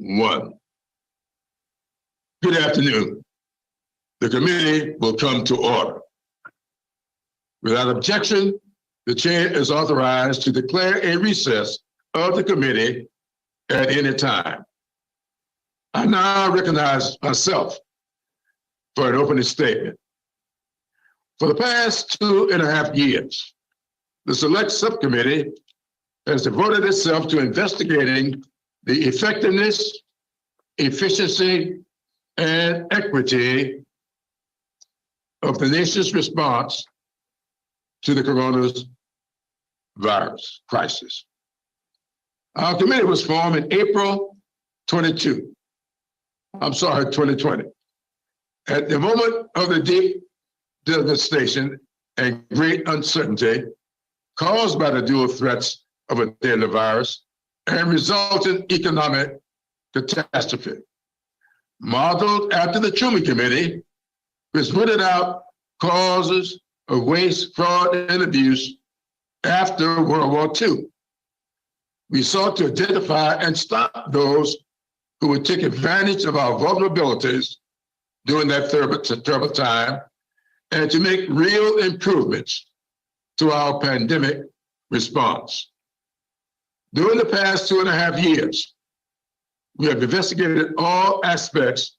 1. Good afternoon. The committee will come to order. Without objection, the chair is authorized to declare a recess of the committee at any time. I now recognize myself for an opening statement. For the past 2.5 years, the Select Subcommittee has devoted itself to investigating the effectiveness, efficiency, and equity of the nation's response to the coronavirus crisis. Our committee was formed in April 2020. At the moment of the deep devastation and great uncertainty caused by the dual threats of a deadly virus and resultant economic catastrophe. Modeled after the Truman Committee, which rooted out causes of waste, fraud, and abuse after World War II. We sought to identify and stop those who would take advantage of our vulnerabilities during that terrible time and to make real improvements to our pandemic response. During the past 2.5 years, we have investigated all aspects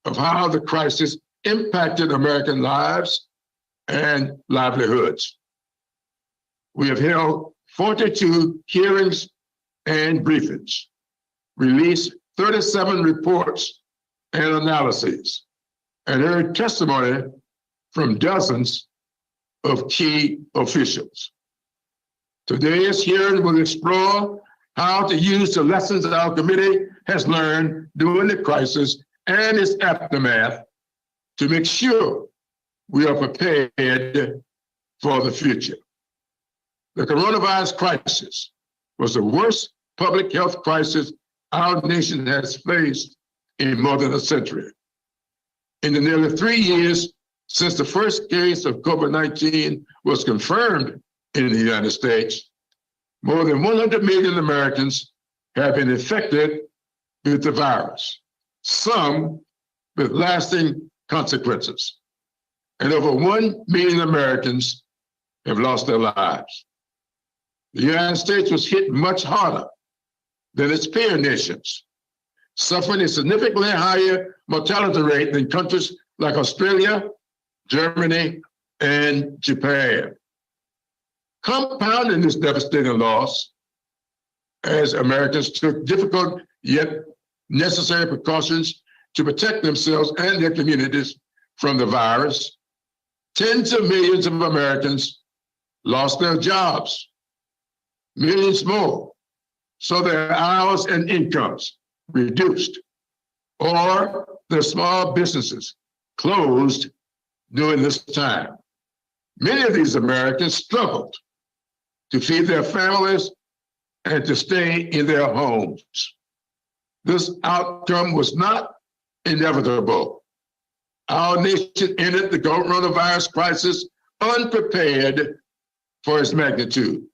of how the crisis impacted American lives and livelihoods. We have held 42 hearings and briefings, released 37 reports and analyses, and heard testimony from dozens of key officials. Today's hearing will explore how to use the lessons that our committee has learned during the crisis and its aftermath to make sure we are prepared for the future. The coronavirus crisis was the worst public health crisis our nation has faced in more than a century. In the nearly 3 years since the first case of COVID-19 was confirmed in the United States, more than 100 million Americans have been infected with the virus, some with lasting consequences. And over 1 million Americans have lost their lives. The United States was hit much harder than its peer nations, suffering a significantly higher mortality rate than countries like Australia, Germany, and Japan. Compounding this devastating loss, as Americans took difficult yet necessary precautions to protect themselves and their communities from the virus, tens of millions of Americans lost their jobs. Millions more saw their hours and incomes reduced, or their small businesses closed during this time. Many of these Americans struggled to feed their families and to stay in their homes. This outcome was not inevitable. Our nation entered the coronavirus crisis unprepared for its magnitude.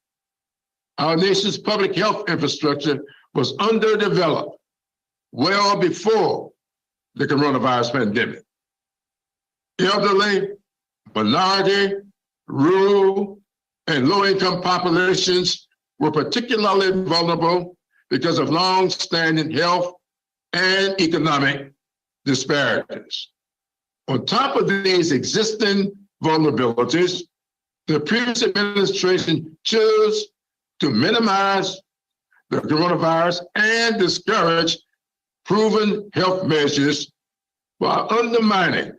Our nation's public health infrastructure was underdeveloped well before the coronavirus pandemic. Elderly, minority, rural, and low-income populations were particularly vulnerable because of long-standing health and economic disparities. On top of these existing vulnerabilities, the previous administration chose to minimize the coronavirus and discourage proven health measures while undermining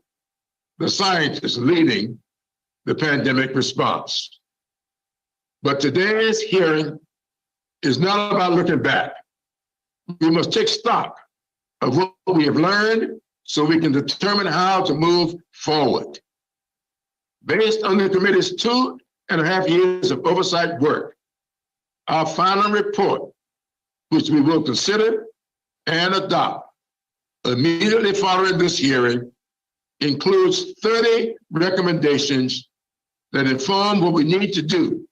the scientists leading the pandemic response. But today's hearing is not about looking back. We must take stock of what we have learned so we can determine how to move forward. Based on the committee's 2.5 years of oversight work, our final report, which we will consider and adopt immediately following this hearing, includes 30 recommendations that inform what we need to do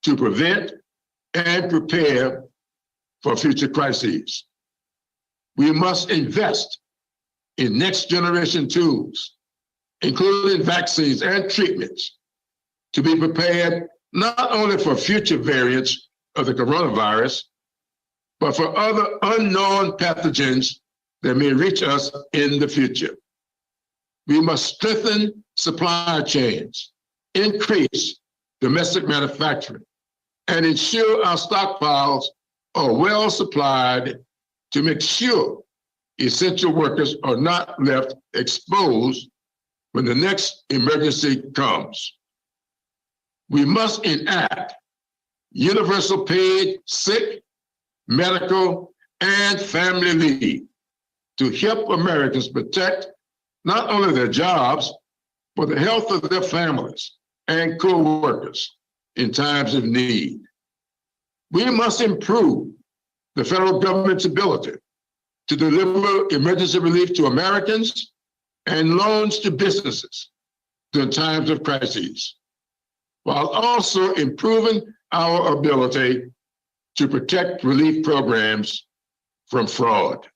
to prevent and prepare for future crises. We must invest in next generation tools, including vaccines and treatments, to be prepared not only for future variants of the coronavirus, but for other unknown pathogens that may reach us in the future. We must strengthen supply chains, increase domestic manufacturing, and ensure our stockpiles are well supplied to make sure essential workers are not left exposed when the next emergency comes. We must enact universal paid sick, medical, and family leave to help Americans protect not only their jobs, but the health of their families and co-workers in times of need. We must improve the federal government's ability to deliver emergency relief to Americans and loans to businesses during times of crises, while also improving our ability to protect relief programs from fraud.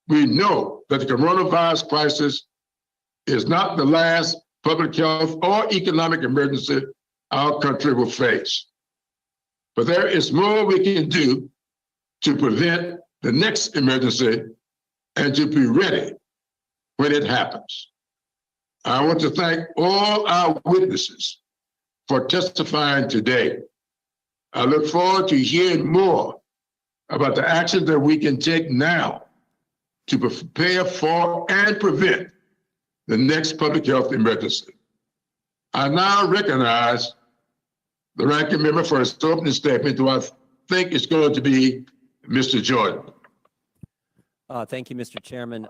We know that the coronavirus crisis is not the last public health or economic emergency our country will face. But there is more we can do to prevent the next emergency and to be ready when it happens. I want to thank all our witnesses for testifying today. I look forward to hearing more about the actions that we can take now to prepare for and prevent the next public health emergency. I now recognize the ranking member for his opening statement, who I think is going to be Mr. Jordan. Thank you, Mr. Chairman.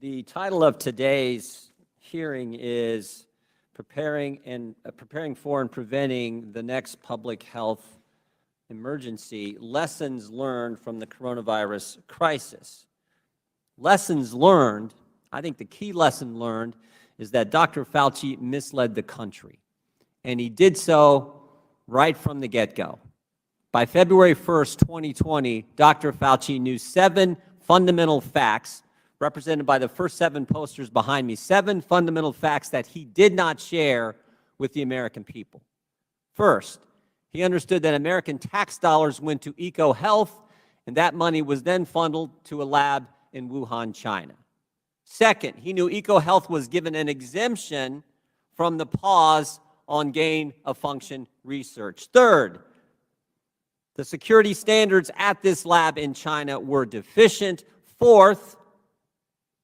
The title of today's hearing is Preparing for and Preventing the Next Public Health Emergency, Lessons Learned from the Coronavirus Crisis. Lessons learned, I think the key lesson learned is that Dr. Fauci misled the country, and he did so right from the get-go. By February 1st, 2020, Dr. Fauci knew 7 fundamental facts, represented by the first 7 posters behind me, 7 fundamental facts that he did not share with the American people. First, he understood that American tax dollars went to EcoHealth, and that money was then funneled to a lab in Wuhan, China. Second, he knew EcoHealth was given an exemption from the pause on gain-of-function research. Third, the security standards at this lab in China were deficient. Fourth,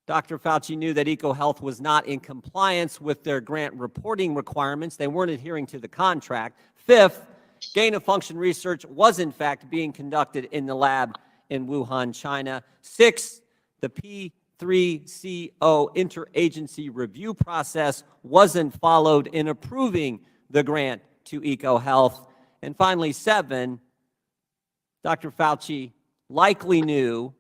Dr. Fauci knew that EcoHealth was not in compliance with their grant reporting requirements. They weren't adhering to the contract. Fifth, gain-of-function research was in fact being conducted in the lab in Wuhan, China. Sixth, the P3CO interagency review process wasn't followed in approving the grant to EcoHealth. And finally, 7, Dr. Fauci likely knew,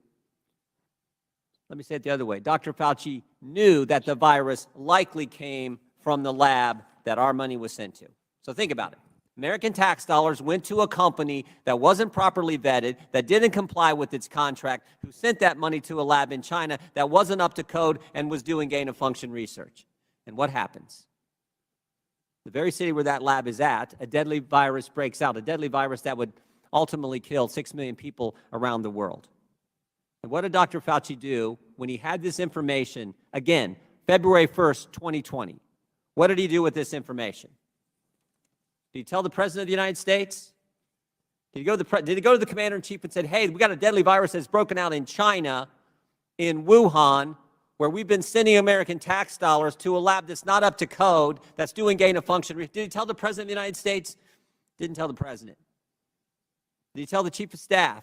let me say it the other way, Dr. Fauci knew that the virus likely came from the lab that our money was sent to. So think about it. American tax dollars went to a company that wasn't properly vetted, that didn't comply with its contract, who sent that money to a lab in China that wasn't up to code and was doing gain-of-function research. And what happens? The very city where that lab is at, a deadly virus breaks out, a deadly virus that would ultimately kill 6 million people around the world. And what did Dr. Fauci do when he had this information, again, February 1st, 2020? What did he do with this information? Did he tell the President of the United States? Did he go to the Commander-in-Chief and said, hey, we got a deadly virus that's broken out in China, in Wuhan, where we've been sending American tax dollars to a lab that's not up to code, that's doing gain-of-function? Did he tell the President of the United States? Didn't tell the President. Did he tell the Chief of Staff?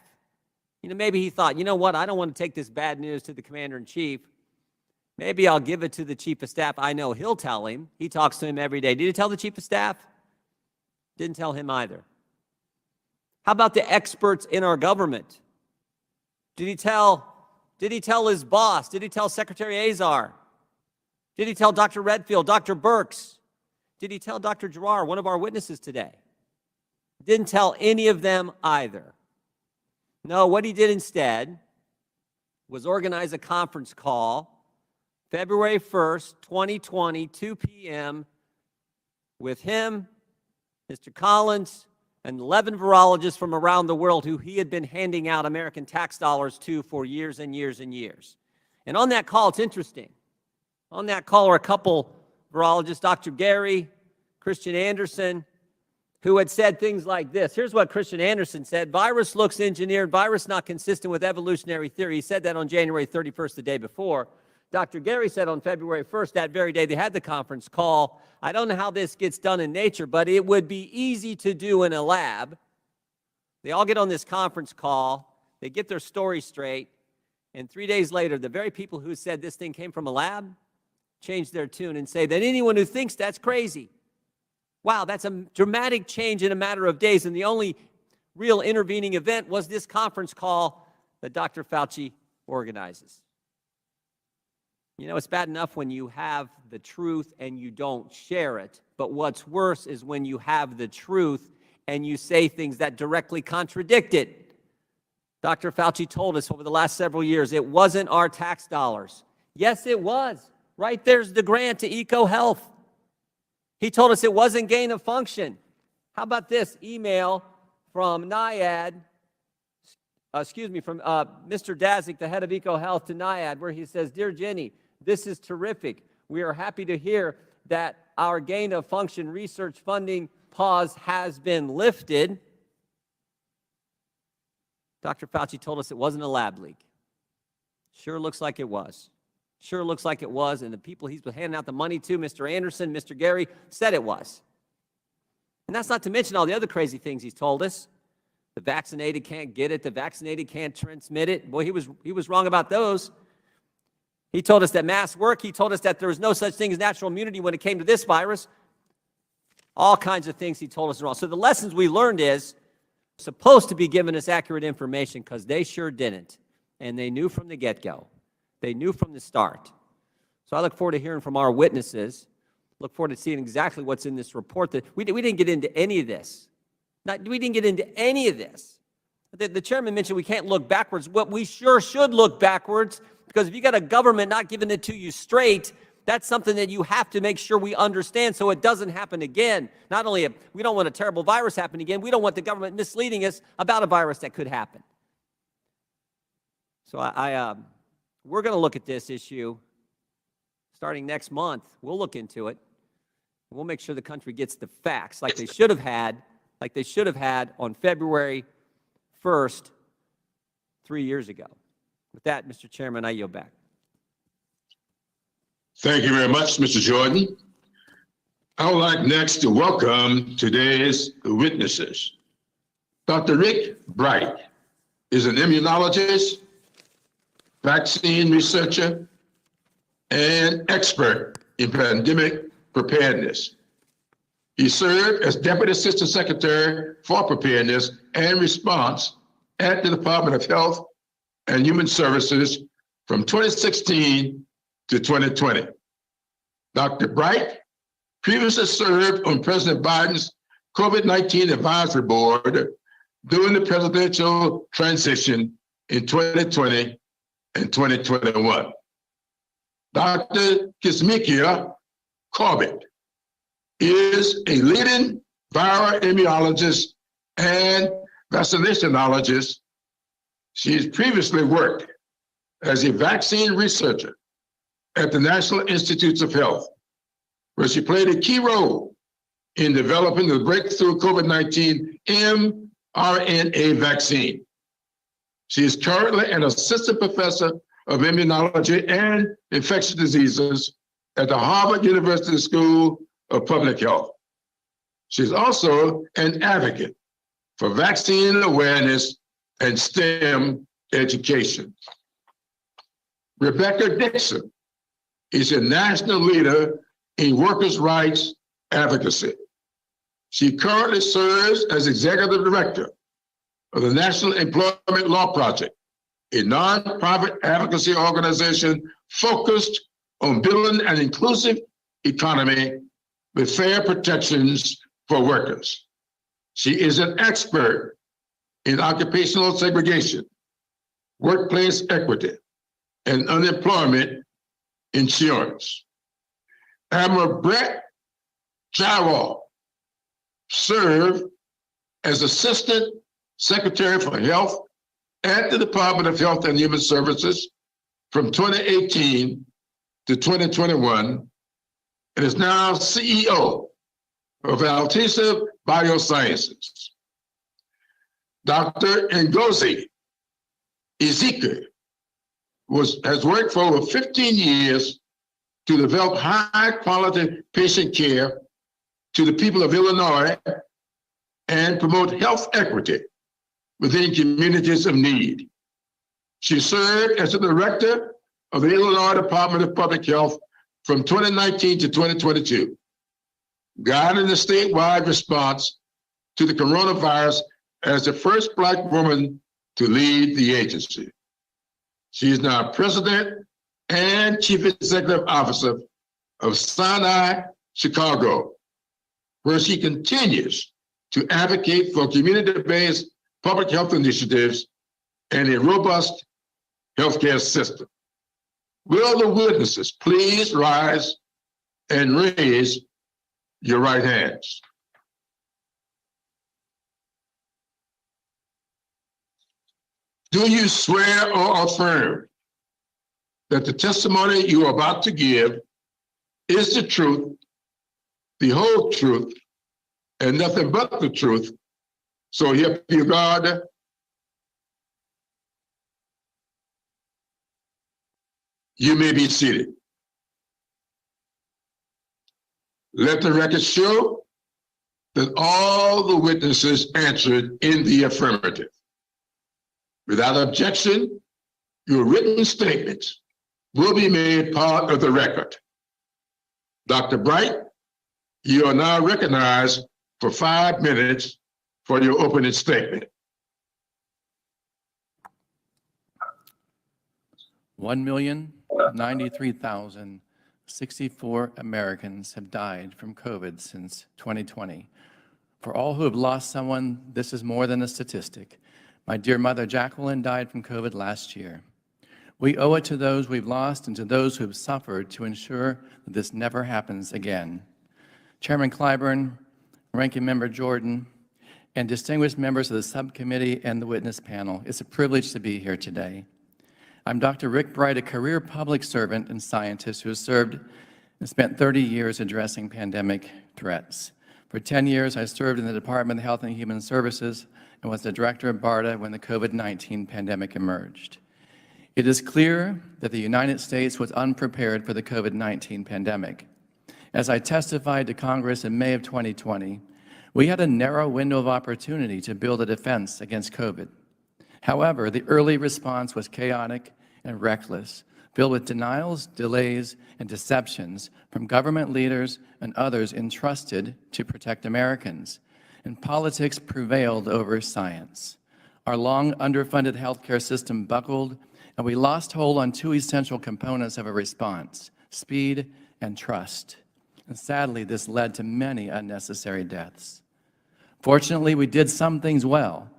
You know, maybe he thought, you know what, I don't want to take this bad news to the Commander-in-Chief. Maybe I'll give it to the Chief of Staff. I know he'll tell him. He talks to him every day. Did he tell the Chief of Staff? Didn't tell him either. How about the experts in our government? Did he tell his boss? Did he tell Secretary Azar? Did he tell Dr. Redfield, Dr. Birx? Did he tell Dr. Giroir, one of our witnesses today? Didn't tell any of them either. No, what he did instead was organize a conference call February 1st, 2020, 2 p.m. with him, Mr. Collins, and 11 virologists from around the world who he had been handing out American tax dollars to for years and years and years. And on that call, it's interesting. On that call are a couple virologists, Dr. Gary, Christian Anderson, who had said things like this. Here's what Christian Anderson said: virus looks engineered, virus not consistent with evolutionary theory. He said that on January 31st, the day before. Dr. Gary said on February 1st, that very day they had the conference call, I don't know how this gets done in nature, but it would be easy to do in a lab. They all get on this conference call, they get their story straight, and 3 days later, the very people who said this thing came from a lab change their tune and say that anyone who thinks that's crazy. Wow, that's a dramatic change in a matter of days, and the only real intervening event was this conference call that Dr. Fauci organizes. You know, it's bad enough when you have the truth and you don't share it, but what's worse is when you have the truth and you say things that directly contradict it. Dr. Fauci told us over the last several years it wasn't our tax dollars. Yes, it was. Right there's the grant to EcoHealth. He told us it wasn't gain of function. How about this email from NIAID, from Mr. Dazik, the head of EcoHealth, to NIAID, where he says, Dear Jenny, this is terrific. We are happy to hear that our gain of function research funding pause has been lifted. Dr. Fauci told us it wasn't a lab leak. Sure looks like it was. Sure looks like it was, and the people he's been handing out the money to, Mr. Anderson, Mr. Gary, said it was. And that's not to mention all the other crazy things he's told us. The vaccinated can't get it, the vaccinated can't transmit it. Boy, he was wrong about those. He told us that masks work. He told us that there was no such thing as natural immunity when it came to this virus. All kinds of things he told us wrong. So the lessons we learned is supposed to be giving us accurate information, because they sure didn't. And they knew from the get-go. They knew from the start. So I look forward to hearing from our witnesses. Look forward to seeing exactly what's in this report. That we didn't get into any of this. We didn't get into any of this. The chairman mentioned we can't look backwards. What we sure should look backwards, because if you got a government not giving it to you straight, that's something that you have to make sure we understand so it doesn't happen again. Not only we don't want a terrible virus happen again, we don't want the government misleading us about a virus that could happen. So we're going to look at this issue starting next month. We'll look into it. We'll make sure the country gets the facts like they should have had on February 1st, 3 years ago. With that, Mr. Chairman, I yield back. Thank you very much, Mr. Jordan. I would like next to welcome today's witnesses. Dr. Rick Bright is an immunologist, vaccine researcher, and expert in pandemic preparedness. He served as Deputy Assistant Secretary for Preparedness and Response at the Department of Health and Human Services from 2016 to 2020. Dr. Bright previously served on President Biden's COVID-19 Advisory Board during the presidential transition in 2020 and 2021. Dr. Kizzmekia Corbett is a leading viral immunologist and vaccinationologist. She's previously worked as a vaccine researcher at the National Institutes of Health, where she played a key role in developing the breakthrough COVID-19 mRNA vaccine. She is currently an assistant professor of immunology and infectious diseases at the Harvard University School of Public Health. She's also an advocate for vaccine awareness and STEM education. Rebecca Dixon is a national leader in workers' rights advocacy. She currently serves as executive director of the National Employment Law Project, a nonprofit advocacy organization focused on building an inclusive economy with fair protections for workers. She is an expert in occupational segregation, workplace equity, and unemployment insurance. Admiral Brett Jywall served as Assistant Secretary for Health at the Department of Health and Human Services from 2018 to 2021 and is now CEO of Altisa Biosciences. Dr. Ngozi Ezike has worked for over 15 years to develop high-quality patient care to the people of Illinois and promote health equity within communities of need. She served as the director of the Illinois Department of Public Health from 2019 to 2022, guiding the statewide response to the coronavirus as the first Black woman to lead the agency. She is now president and chief executive officer of Sinai Chicago, where she continues to advocate for community-based public health initiatives and a robust healthcare system. Will the witnesses please rise and raise your right hands? Do you swear or affirm that the testimony you are about to give is the truth, the whole truth, and nothing but the truth? So help you God. You may be seated. Let the record show that all the witnesses answered in the affirmative. Without objection, your written statements will be made part of the record. Dr. Bright, you are now recognized for 5 minutes for your opening statement. 1,093,064 Americans have died from COVID since 2020. For all who have lost someone, this is more than a statistic. My dear mother, Jacqueline, died from COVID last year. We owe it to those we've lost and to those who have suffered to ensure that this never happens again. Chairman Clyburn, Ranking Member Jordan, and distinguished members of the subcommittee and the witness panel, it's a privilege to be here today. I'm Dr. Rick Bright, a career public servant and scientist who has served and spent 30 years addressing pandemic threats. For 10 years, I served in the Department of Health and Human Services and was the director of BARDA when the COVID-19 pandemic emerged. It is clear that the United States was unprepared for the COVID-19 pandemic. As I testified to Congress in May of 2020, we had a narrow window of opportunity to build a defense against COVID. However, the early response was chaotic and reckless, filled with denials, delays, and deceptions from government leaders and others entrusted to protect Americans. And politics prevailed over science. Our long underfunded healthcare system buckled, and we lost hold on two essential components of a response: speed and trust. And sadly, this led to many unnecessary deaths. Fortunately, we did some things well.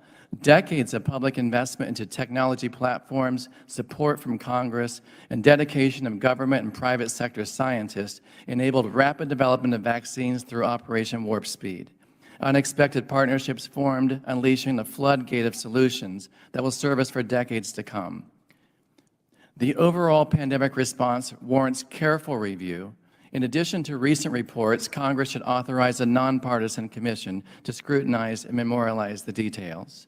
Decades of public investment into technology platforms, support from Congress, and dedication of government and private sector scientists enabled rapid development of vaccines through Operation Warp Speed. Unexpected partnerships formed, unleashing the floodgate of solutions that will serve us for decades to come. The overall pandemic response warrants careful review. In addition to recent reports, Congress should authorize a nonpartisan commission to scrutinize and memorialize the details.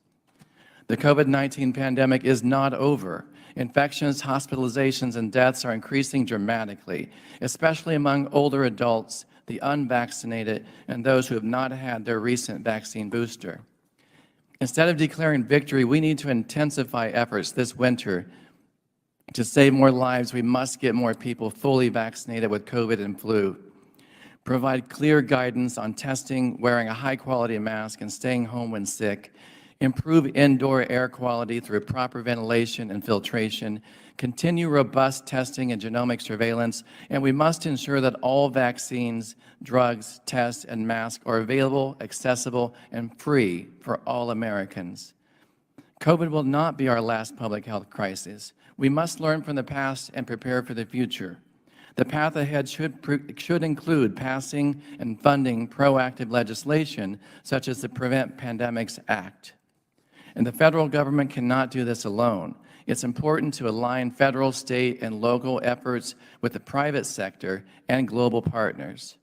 The COVID-19 pandemic is not over. Infections, hospitalizations, and deaths are increasing dramatically, especially among older adults, the unvaccinated, and those who have not had their recent vaccine booster. Instead of declaring victory, we need to intensify efforts this winter. To save more lives, we must get more people fully vaccinated with COVID and flu. Provide clear guidance on testing, wearing a high-quality mask, and staying home when sick. Improve indoor air quality through proper ventilation and filtration. Continue robust testing and genomic surveillance, and we must ensure that all vaccines, drugs, tests, and masks are available, accessible, and free for all Americans. COVID will not be our last public health crisis. We must learn from the past and prepare for the future. The path ahead should include passing and funding proactive legislation, such as the Prevent Pandemics Act. And the federal government cannot do this alone. It's important to align federal, state, and local efforts with the private sector and global partners.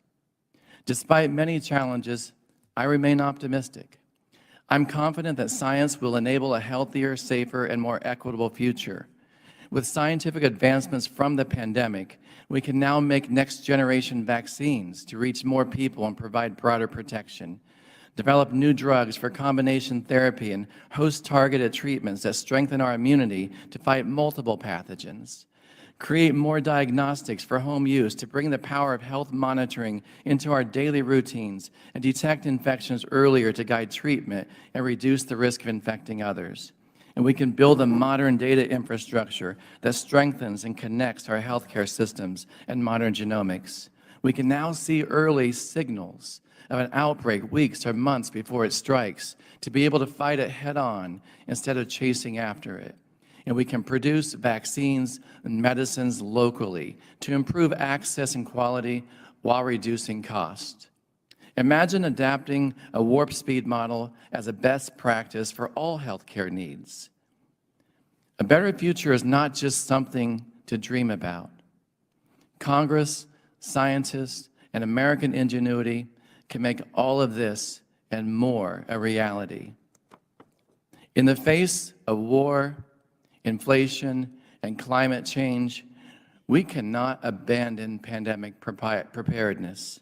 Despite many challenges, I remain optimistic. I'm confident that science will enable a healthier, safer, and more equitable future. With scientific advancements from the pandemic, we can now make next-generation vaccines to reach more people and provide broader protection, develop new drugs for combination therapy, and host targeted treatments that strengthen our immunity to fight multiple pathogens, create more diagnostics for home use to bring the power of health monitoring into our daily routines and detect infections earlier to guide treatment and reduce the risk of infecting others. And we can build a modern data infrastructure that strengthens and connects our healthcare systems and modern genomics. We can now see early signals of an outbreak weeks or months before it strikes to be able to fight it head-on instead of chasing after it. And we can produce vaccines and medicines locally to improve access and quality while reducing cost. Imagine adapting a warp speed model as a best practice for all healthcare needs. A better future is not just something to dream about. Congress, scientists, and American ingenuity can make all of this and more a reality. In the face of war, inflation, and climate change, we cannot abandon pandemic preparedness.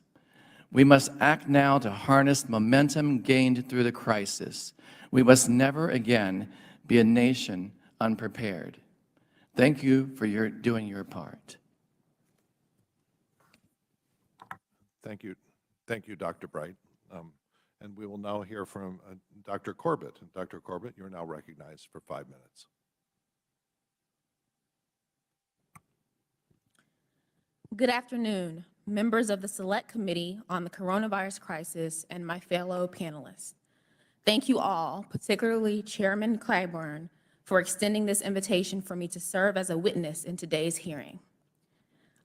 We must act now to harness momentum gained through the crisis. We must never again be a nation unprepared. Thank you for doing your part. Thank you. Thank you, Dr. Bright. And we will now hear from Dr. Corbett. Dr. Corbett, you're now recognized for 5 minutes. Good afternoon, members of the Select Committee on the Coronavirus Crisis and my fellow panelists. Thank you all, particularly Chairman Clyburn, for extending this invitation for me to serve as a witness in today's hearing.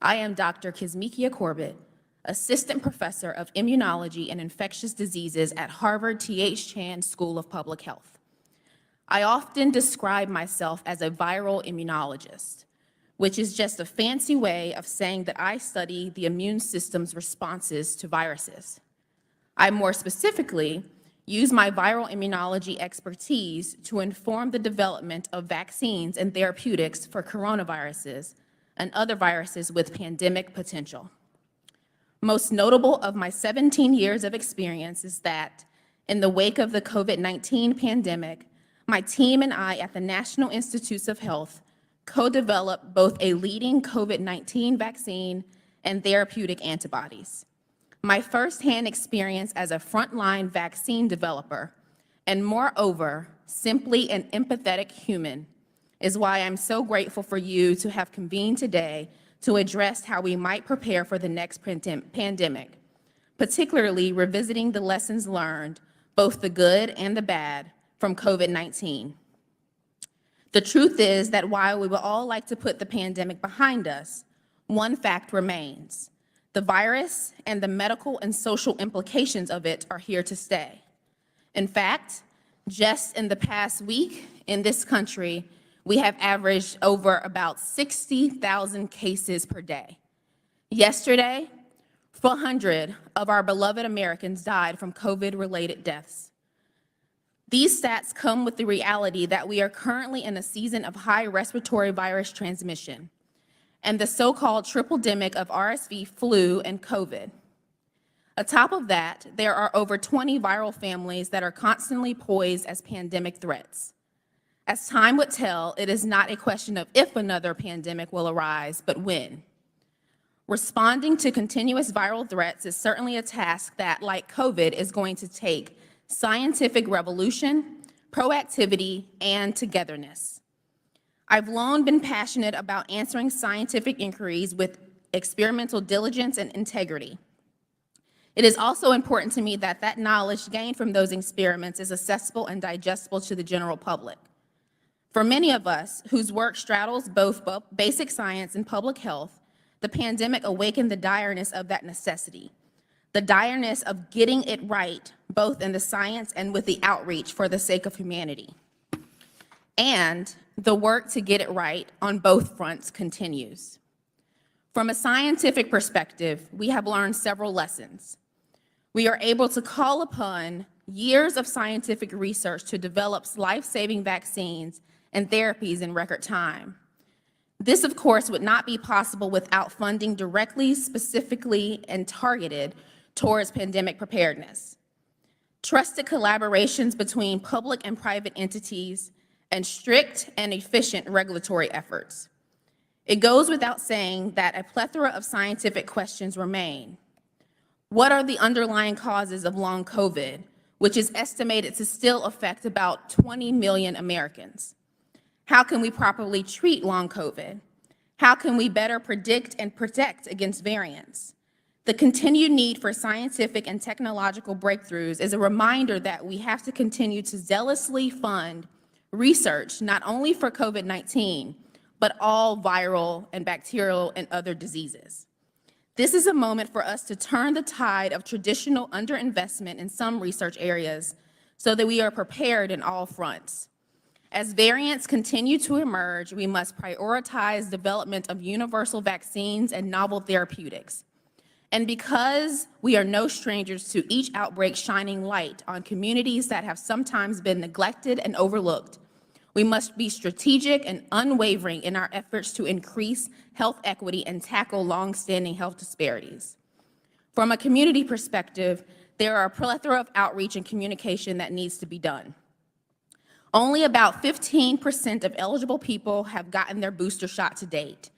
I am Dr. Kizzmekia Corbett, Assistant Professor of Immunology and Infectious Diseases at Harvard T.H. Chan School of Public Health. I often describe myself as a viral immunologist, which is just a fancy way of saying that I study the immune system's responses to viruses. I more specifically use my viral immunology expertise to inform the development of vaccines and therapeutics for coronaviruses and other viruses with pandemic potential. Most notable of my 17 years of experience is that in the wake of the COVID-19 pandemic, my team and I at the National Institutes of Health co-developed both a leading COVID-19 vaccine and therapeutic antibodies. My firsthand experience as a frontline vaccine developer, and moreover, simply an empathetic human, is why I'm so grateful for you to have convened today to address how we might prepare for the next pandemic, particularly revisiting the lessons learned, both the good and the bad, from COVID-19. The truth is that while we would all like to put the pandemic behind us, one fact remains. The virus and the medical and social implications of it are here to stay. In fact, just in the past week in this country, we have averaged over about 60,000 cases per day. Yesterday, 400 of our beloved Americans died from COVID-related deaths. These stats come with the reality that we are currently in a season of high respiratory virus transmission and the so-called triple-demic of RSV, flu, and COVID. Atop of that, there are over 20 viral families that are constantly poised as pandemic threats. As time would tell, it is not a question of if another pandemic will arise, but when. Responding to continuous viral threats is certainly a task that, like COVID, is going to take scientific revolution, proactivity, and togetherness. I've long been passionate about answering scientific inquiries with experimental diligence and integrity. It is also important to me that that knowledge gained from those experiments is accessible and digestible to the general public. For many of us whose work straddles both basic science and public health, the pandemic awakened the direness of that necessity, the direness of getting it right, both in the science and with the outreach for the sake of humanity. And the work to get it right on both fronts continues. From a scientific perspective, we have learned several lessons. We are able to call upon years of scientific research to develop life-saving vaccines and therapies in record time. This, of course, would not be possible without funding directly, specifically, and targeted towards pandemic preparedness. Trusted collaborations between public and private entities, and strict and efficient regulatory efforts. It goes without saying that a plethora of scientific questions remain. What are the underlying causes of long COVID, which is estimated to still affect about 20 million Americans? How can we properly treat long COVID? How can we better predict and protect against variants? The continued need for scientific and technological breakthroughs is a reminder that we have to continue to zealously fund research, not only for COVID-19, but all viral and bacterial and other diseases. This is a moment for us to turn the tide of traditional underinvestment in some research areas so that we are prepared in all fronts. As variants continue to emerge, we must prioritize development of universal vaccines and novel therapeutics. And because we are no strangers to each outbreak shining light on communities that have sometimes been neglected and overlooked, we must be strategic and unwavering in our efforts to increase health equity and tackle long-standing health disparities. From a community perspective, there are a plethora of outreach and communication that needs to be done. Only about 15% of eligible people have gotten their booster shot to date.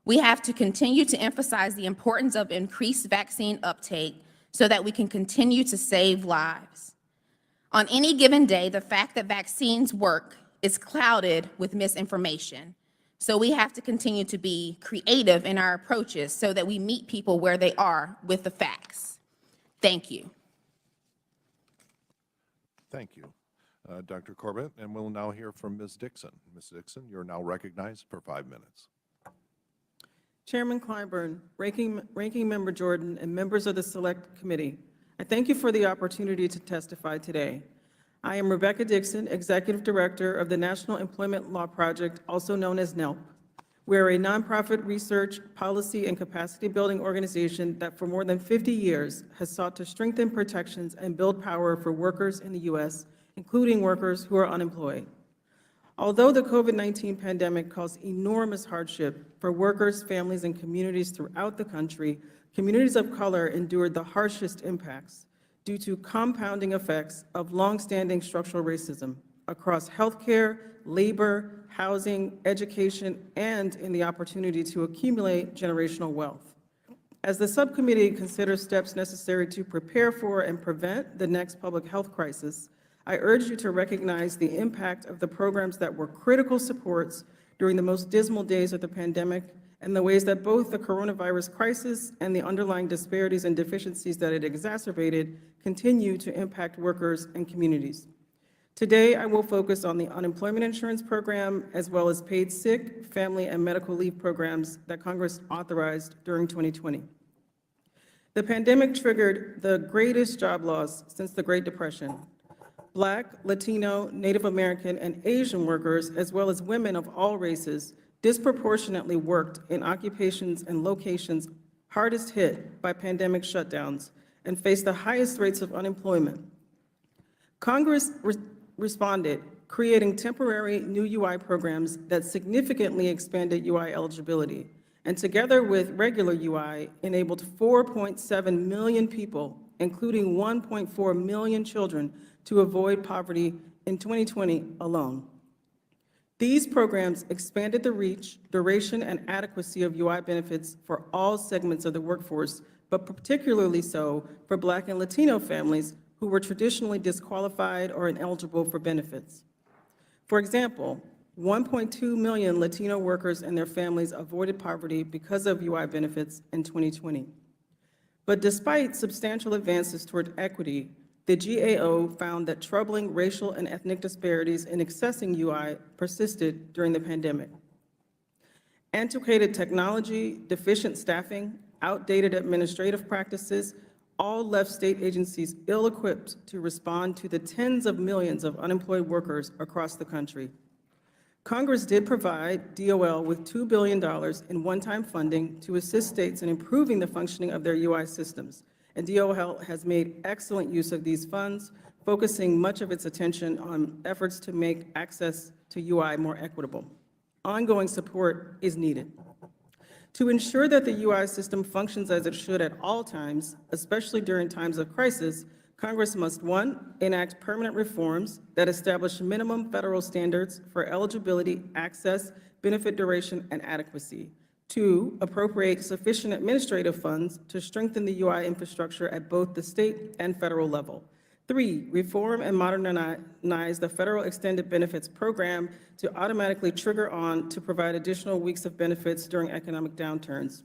We have to continue to emphasize the importance of increased vaccine uptake so that we can continue to save lives. On any given day, the fact that vaccines work is clouded with misinformation. So we have to continue to be creative in our approaches so that we meet people where they are with the facts. Thank you. Thank you, Dr. Corbett. And we'll now hear from Ms. Dixon. Ms. Dixon, you're now recognized for 5 minutes. Chairman Clyburn, Ranking Member Jordan, and members of the Select Committee, I thank you for the opportunity to testify today. I am Rebecca Dixon, Executive Director of the National Employment Law Project, also known as NELP. We're a nonprofit research, policy, and capacity building organization that for more than 50 years has sought to strengthen protections and build power for workers in the U.S., including workers who are unemployed. Although the COVID-19 pandemic caused enormous hardship for workers, families, and communities throughout the country, communities of color endured the harshest impacts due to compounding effects of longstanding structural racism across healthcare, labor, housing, education, and in the opportunity to accumulate generational wealth. As the subcommittee considers steps necessary to prepare for and prevent the next public health crisis, I urge you to recognize the impact of the programs that were critical supports during the most dismal days of the pandemic and the ways that both the coronavirus crisis and the underlying disparities and deficiencies that it exacerbated continue to impact workers and communities. Today, I will focus on the unemployment insurance program as well as paid sick, family, and medical leave programs that Congress authorized during 2020. The pandemic triggered the greatest job loss since the Great Depression. Black, Latino, Native American, and Asian workers, as well as women of all races, disproportionately worked in occupations and locations hardest hit by pandemic shutdowns and faced the highest rates of unemployment. Congress responded, creating temporary new UI programs that significantly expanded UI eligibility, and together with regular UI, enabled 4.7 million people, including 1.4 million children, to avoid poverty in 2020 alone. These programs expanded the reach, duration, and adequacy of UI benefits for all segments of the workforce, but particularly so for Black and Latino families who were traditionally disqualified or ineligible for benefits. For example, 1.2 million Latino workers and their families avoided poverty because of UI benefits in 2020. But despite substantial advances toward equity, The GAO found that troubling racial and ethnic disparities in accessing UI persisted during the pandemic. Antiquated technology, deficient staffing, outdated administrative practices all left state agencies ill-equipped to respond to the tens of millions of unemployed workers across the country. Congress did provide DOL with $2 billion in one-time funding to assist states in improving the functioning of their UI systems, and DOL has made excellent use of these funds, focusing much of its attention on efforts to make access to UI more equitable. Ongoing support is needed. To ensure that the UI system functions as it should at all times, especially during times of crisis, Congress must, 1, enact permanent reforms that establish minimum federal standards for eligibility, access, benefit duration, and adequacy. 2, appropriate sufficient administrative funds to strengthen the UI infrastructure at both the state and federal level. 3, reform and modernize the federal extended benefits program to automatically trigger on to provide additional weeks of benefits during economic downturns.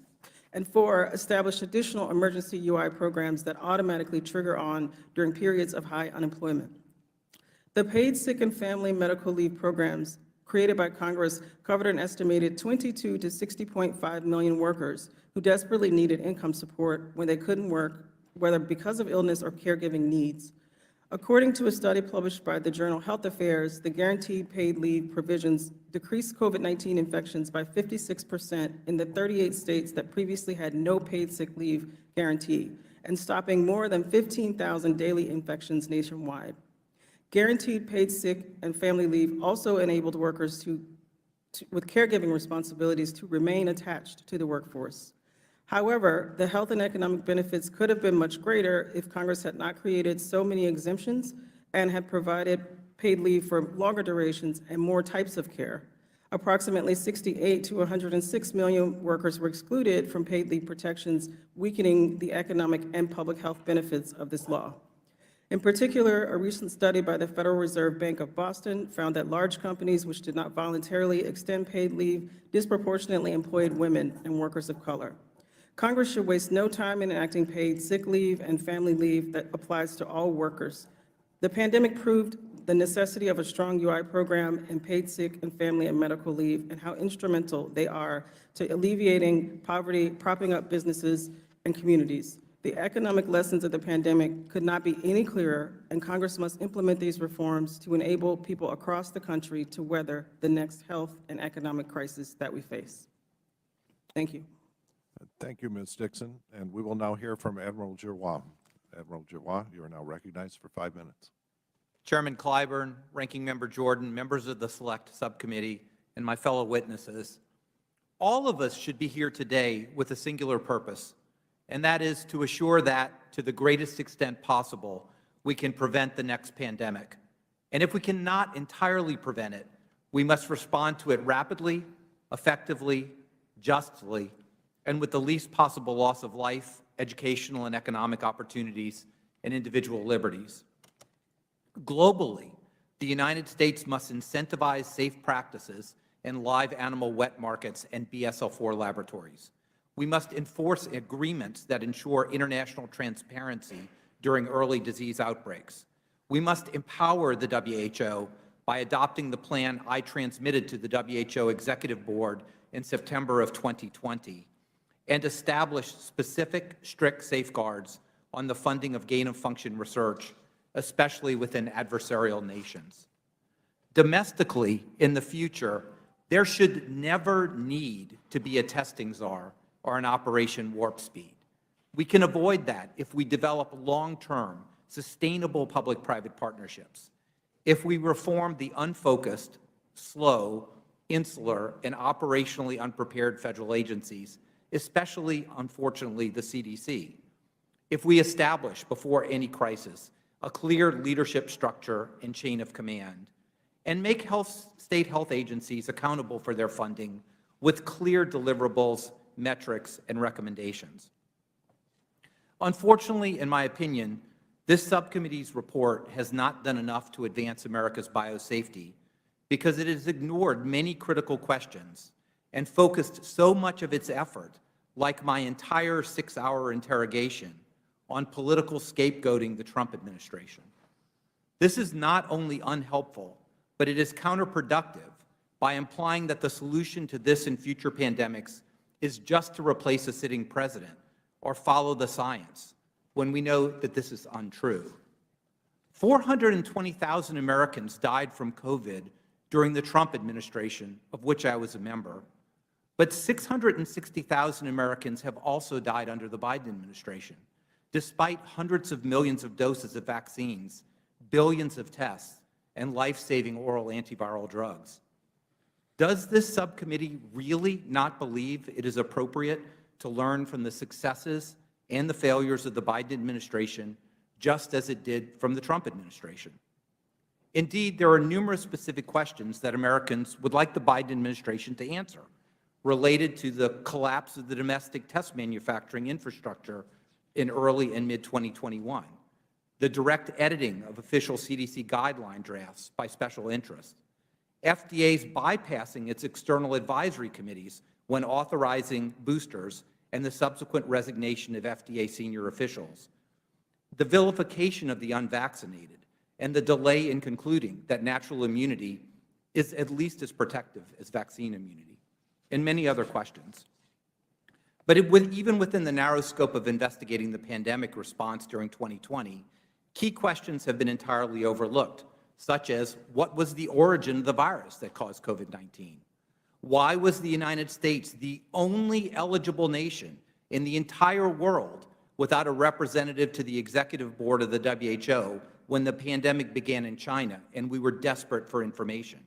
And 4, establish additional emergency UI programs that automatically trigger on during periods of high unemployment. The paid sick and family medical leave programs created by Congress covered an estimated 22 to 60.5 million workers who desperately needed income support when they couldn't work, whether because of illness or caregiving needs. According to a study published by the journal Health Affairs, the guaranteed paid leave provisions decreased COVID-19 infections by 56% in the 38 states that previously had no paid sick leave guarantee, and stopping more than 15,000 daily infections nationwide. Guaranteed paid sick and family leave also enabled workers with caregiving responsibilities to remain attached to the workforce. However, the health and economic benefits could have been much greater if Congress had not created so many exemptions and had provided paid leave for longer durations and more types of care. Approximately 68 to 106 million workers were excluded from paid leave protections, weakening the economic and public health benefits of this law. In particular, a recent study by the Federal Reserve Bank of Boston found that large companies which did not voluntarily extend paid leave disproportionately employed women and workers of color. Congress should waste no time in enacting paid sick leave and family leave that applies to all workers. The pandemic proved the necessity of a strong UI program and paid sick and family and medical leave and how instrumental they are to alleviating poverty, propping up businesses and communities. The economic lessons of the pandemic could not be any clearer, and Congress must implement these reforms to enable people across the country to weather the next health and economic crisis that we face. Thank you. Thank you, Ms. Dixon. And we will now hear from Admiral Giroir. Admiral Giroir, you are now recognized for 5 minutes. Chairman Clyburn, Ranking Member Jordan, members of the Select Subcommittee, and my fellow witnesses, all of us should be here today with a singular purpose, and that is to assure that, to the greatest extent possible, we can prevent the next pandemic. And if we cannot entirely prevent it, we must respond to it rapidly, effectively, justly, and with the least possible loss of life, educational and economic opportunities, and individual liberties. Globally, the United States must incentivize safe practices in live animal wet markets and BSL-4 laboratories. We must enforce agreements that ensure international transparency during early disease outbreaks. We must empower the WHO by adopting the plan I transmitted to the WHO Executive Board in September of 2020, and establish specific, strict safeguards on the funding of gain-of-function research, especially within adversarial nations. Domestically, in the future, there should never need to be a testing czar or an Operation Warp Speed. We can avoid that if we develop long-term, sustainable public-private partnerships, if we reform the unfocused, slow, insular, and operationally unprepared federal agencies, especially, unfortunately, the CDC, if we establish, before any crisis, a clear leadership structure and chain of command, and make state health agencies accountable for their funding with clear deliverables, metrics, and recommendations. Unfortunately, in my opinion, this subcommittee's report has not done enough to advance America's biosafety because it has ignored many critical questions and focused so much of its effort, like my entire 6-hour interrogation, on political scapegoating the Trump administration. This is not only unhelpful, but it is counterproductive by implying that the solution to this and future pandemics is just to replace a sitting president or follow the science, when we know that this is untrue. 420,000 Americans died from COVID during the Trump administration, of which I was a member, but 660,000 Americans have also died under the Biden administration, despite hundreds of millions of doses of vaccines, billions of tests, and life-saving oral antiviral drugs. Does this subcommittee really not believe it is appropriate to learn from the successes and the failures of the Biden administration, just as it did from the Trump administration? Indeed, there are numerous specific questions that Americans would like the Biden administration to answer, related to the collapse of the domestic test manufacturing infrastructure in early and mid-2021, the direct editing of official CDC guideline drafts by special interests, FDA's bypassing its external advisory committees when authorizing boosters and the subsequent resignation of FDA senior officials, the vilification of the unvaccinated, and the delay in concluding that natural immunity is at least as protective as vaccine immunity, and many other questions. But even within the narrow scope of investigating the pandemic response during 2020, key questions have been entirely overlooked, such as what was the origin of the virus that caused COVID-19? Why was the United States the only eligible nation in the entire world without a representative to the executive board of the WHO when the pandemic began in China and we were desperate for information?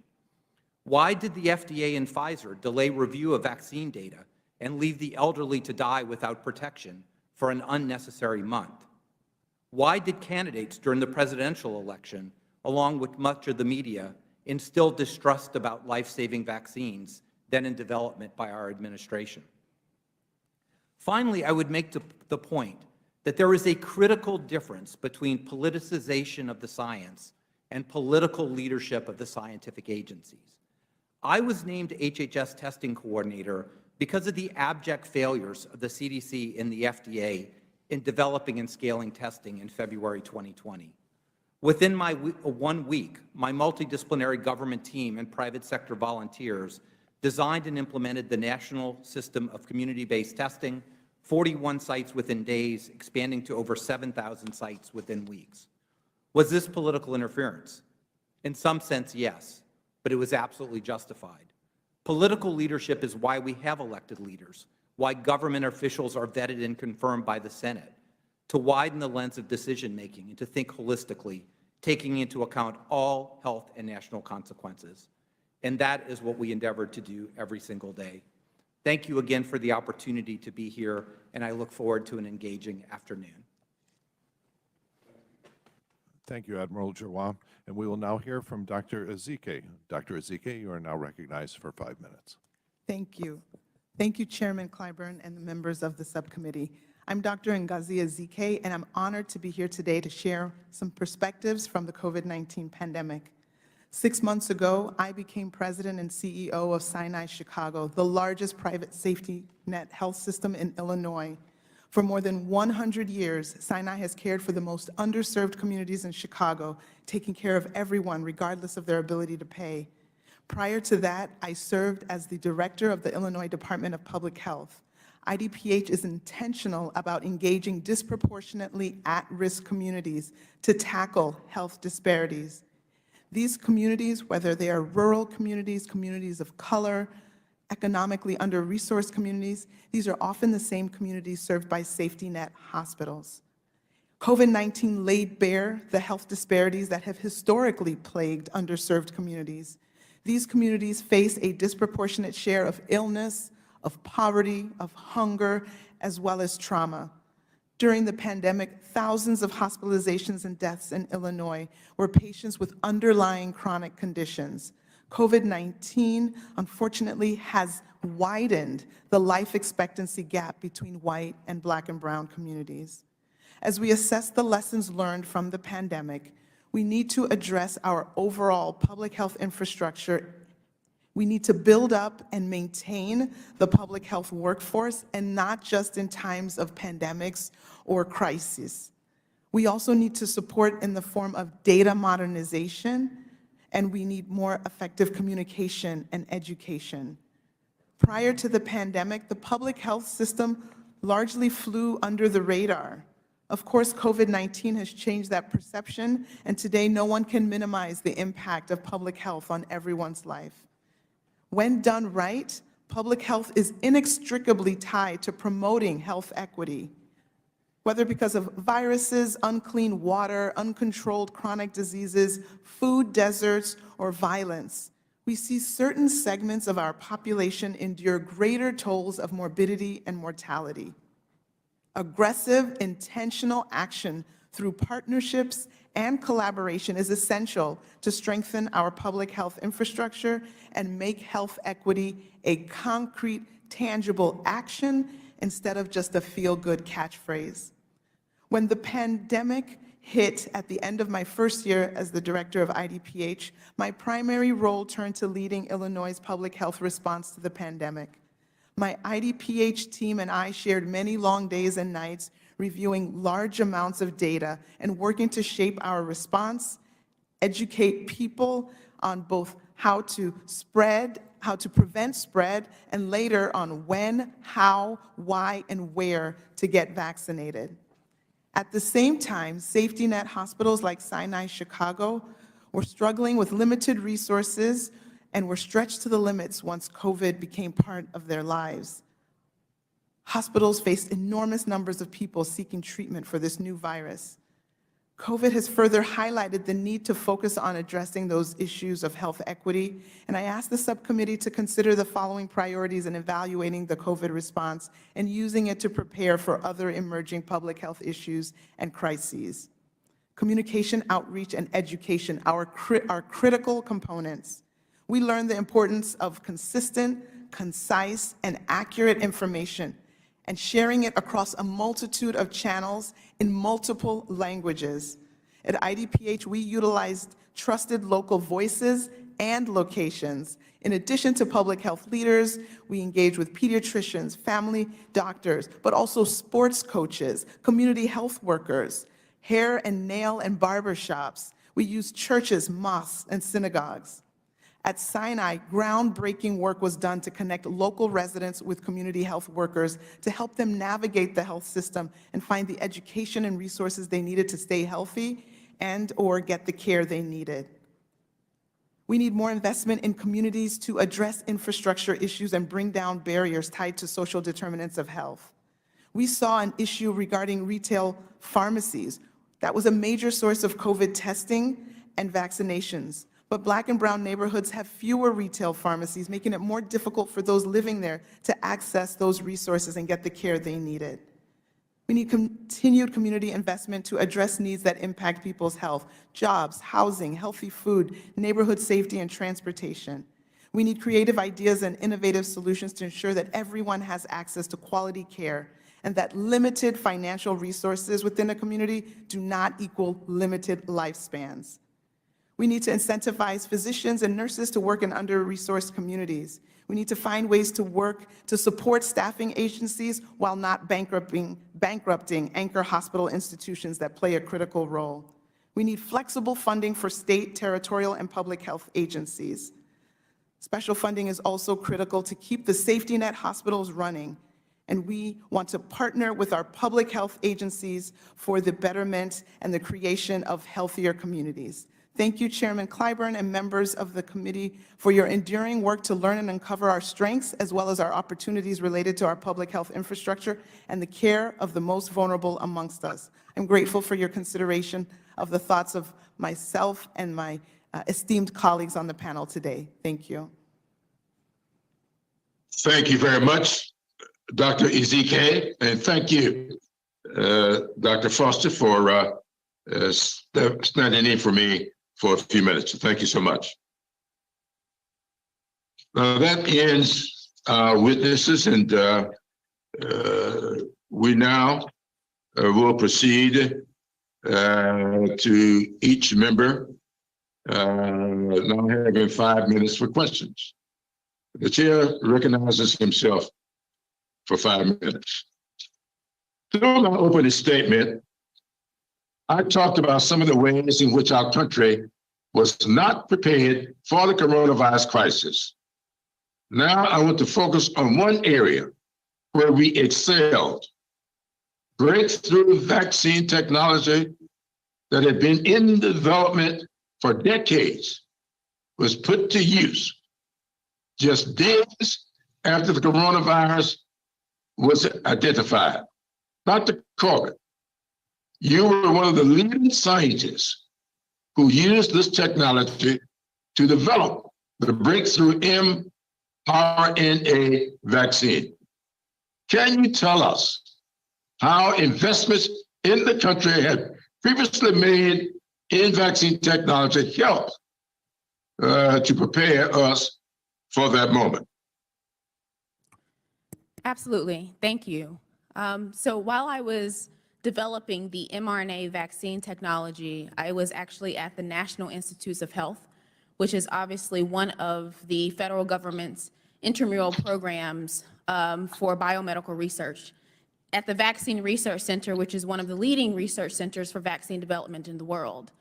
Why did the FDA and Pfizer delay review of vaccine data and leave the elderly to die without protection for an unnecessary month? Why did candidates during the presidential election, along with much of the media, instill distrust about life-saving vaccines then in development by our administration? Finally, I would make the point that there is a critical difference between politicization of the science and political leadership of the scientific agencies. I was named HHS testing coordinator because of the abject failures of the CDC and the FDA in developing and scaling testing in February 2020. Within my 1 week, my multidisciplinary government team and private sector volunteers designed and implemented the National System of Community-Based Testing, 41 sites within days, expanding to over 7,000 sites within weeks. Was this political interference? In some sense, yes, but it was absolutely justified. Political leadership is why we have elected leaders, why government officials are vetted and confirmed by the Senate, to widen the lens of decision-making and to think holistically, taking into account all health and national consequences. And that is what we endeavor to do every single day. Thank you again for the opportunity to be here, and I look forward to an engaging afternoon. Thank you, Admiral Giroir. And we will now hear from Dr. Ezike. Dr. Ezike, you are now recognized for 5 minutes. Thank you. Thank you, Chairman Clyburn and the members of the subcommittee. I'm Dr. Ngozi Ezike, and I'm honored to be here today to share some perspectives from the COVID-19 pandemic. 6 months ago, I became president and CEO of Sinai Chicago, the largest private safety net health system in Illinois. For more than 100 years, Sinai has cared for the most underserved communities in Chicago, taking care of everyone regardless of their ability to pay. Prior to that, I served as the director of the Illinois Department of Public Health. IDPH is intentional about engaging disproportionately at-risk communities to tackle health disparities. These communities, whether they are rural communities, communities of color, economically under-resourced communities, these are often the same communities served by safety net hospitals. COVID-19 laid bare the health disparities that have historically plagued underserved communities. These communities face a disproportionate share of illness, of poverty, of hunger, as well as trauma. During the pandemic, thousands of hospitalizations and deaths in Illinois were patients with underlying chronic conditions. COVID-19, unfortunately, has widened the life expectancy gap between white and Black and brown communities. As we assess the lessons learned from the pandemic, we need to address our overall public health infrastructure We need to build up and maintain the public health workforce, and not just in times of pandemics or crises. We also need to support in the form of data modernization, and we need more effective communication and education. Prior to the pandemic, the public health system largely flew under the radar. Of course, COVID-19 has changed that perception, and today no one can minimize the impact of public health on everyone's life. When done right, public health is inextricably tied to promoting health equity. Whether because of viruses, unclean water, uncontrolled chronic diseases, food deserts, or violence, we see certain segments of our population endure greater tolls of morbidity and mortality. Aggressive, intentional action through partnerships and collaboration is essential to strengthen our public health infrastructure and make health equity a concrete, tangible action instead of just a feel-good catchphrase. When the pandemic hit at the end of my first year as the director of IDPH, my primary role turned to leading Illinois' public health response to the pandemic. My IDPH team and I shared many long days and nights reviewing large amounts of data and working to shape our response, educate people on both how to prevent spread, and later on when, how, why, and where to get vaccinated. At the same time, safety net hospitals like Sinai Chicago were struggling with limited resources and were stretched to the limits once COVID became part of their lives. Hospitals faced enormous numbers of people seeking treatment for this new virus. COVID has further highlighted the need to focus on addressing those issues of health equity, and I asked the subcommittee to consider the following priorities in evaluating the COVID response and using it to prepare for other emerging public health issues and crises. Communication, outreach, and education are critical components. We learned the importance of consistent, concise, and accurate information, and sharing it across a multitude of channels in multiple languages. At IDPH, we utilized trusted local voices and locations. In addition to public health leaders, we engaged with pediatricians, family doctors, but also sports coaches, community health workers, hair and nail and barber shops. We used churches, mosques, and synagogues. At Sinai, groundbreaking work was done to connect local residents with community health workers to help them navigate the health system and find the education and resources they needed to stay healthy and/or get the care they needed. We need more investment in communities to address infrastructure issues and bring down barriers tied to social determinants of health. We saw an issue regarding retail pharmacies. That was a major source of COVID testing and vaccinations. But Black and brown neighborhoods have fewer retail pharmacies, making it more difficult for those living there to access those resources and get the care they needed. We need continued community investment to address needs that impact people's health, jobs, housing, healthy food, neighborhood safety, and transportation. We need creative ideas and innovative solutions to ensure that everyone has access to quality care and that limited financial resources within a community do not equal limited lifespans. We need to incentivize physicians and nurses to work in under-resourced communities. We need to find ways to work to support staffing agencies while not bankrupting anchor hospital institutions that play a critical role. We need flexible funding for state, territorial, and public health agencies. Special funding is also critical to keep the safety net hospitals running, and we want to partner with our public health agencies for the betterment and the creation of healthier communities. Thank you, Chairman Clyburn and members of the committee, for your enduring work to learn and uncover our strengths as well as our opportunities related to our public health infrastructure and the care of the most vulnerable amongst us. I'm grateful for your consideration of the thoughts of myself and my esteemed colleagues on the panel today. Thank you. Thank you very much, Dr. Ezike, and thank you, Dr. Foster, for standing in for me for a few minutes. Thank you so much. That ends our witnesses, and we now will proceed to each member now having 5 minutes for questions. The chair recognizes himself for 5 minutes. Through my opening statement, I talked about some of the ways in which our country was not prepared for the coronavirus crisis. Now I want to focus on one area where we excelled. Breakthrough vaccine technology that had been in development for decades was put to use just days after the coronavirus was identified. Dr. Corbett, you were one of the leading scientists who used this technology to develop the breakthrough mRNA vaccine. Can you tell us how investments in the country had previously made in vaccine technology helped to prepare us for that moment? Absolutely. Thank you. So while I was developing the mRNA vaccine technology, I was actually at the National Institutes of Health, which is obviously one of the federal government's intramural programs for biomedical research, at the Vaccine Research Center, which is one of the leading research centers for vaccine development in the world.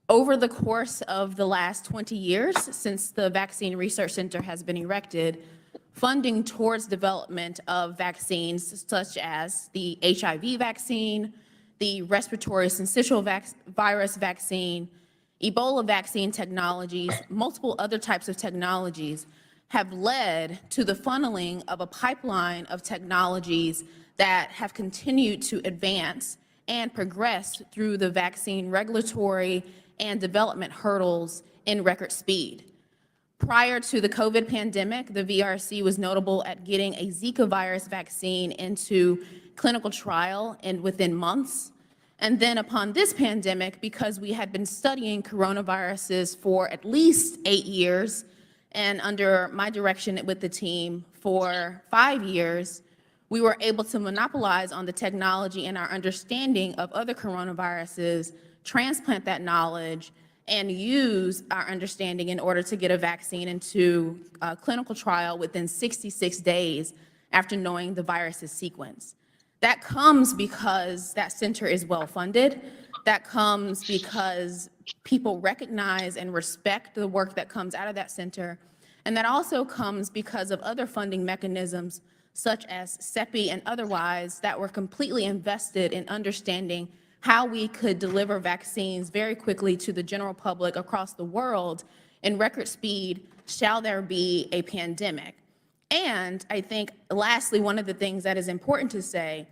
Over the course of the last 20 years, since the Vaccine Research Center has been erected, funding towards development of vaccines such as the HIV vaccine, the respiratory syncytial virus vaccine, Ebola vaccine technologies, multiple other types of technologies have led to the funneling of a pipeline of technologies that have continued to advance and progress through the vaccine regulatory and development hurdles in record speed. Prior to the COVID pandemic, the VRC was notable at getting a Zika virus vaccine into clinical trial and within months. And then upon this pandemic, because we had been studying coronaviruses for at least 8 years, and under my direction with the team for 5 years, we were able to monopolize on the technology and our understanding of other coronaviruses, transplant that knowledge, and use our understanding in order to get a vaccine into a clinical trial within 66 days after knowing the virus's sequence. That comes because that center is well funded. That comes because people recognize and respect the work that comes out of that center. And that also comes because of other funding mechanisms such as CEPI and otherwise that were completely invested in understanding how we could deliver vaccines very quickly to the general public across the world in record speed, shall there be a pandemic. And I think, lastly, one of the things that is important to say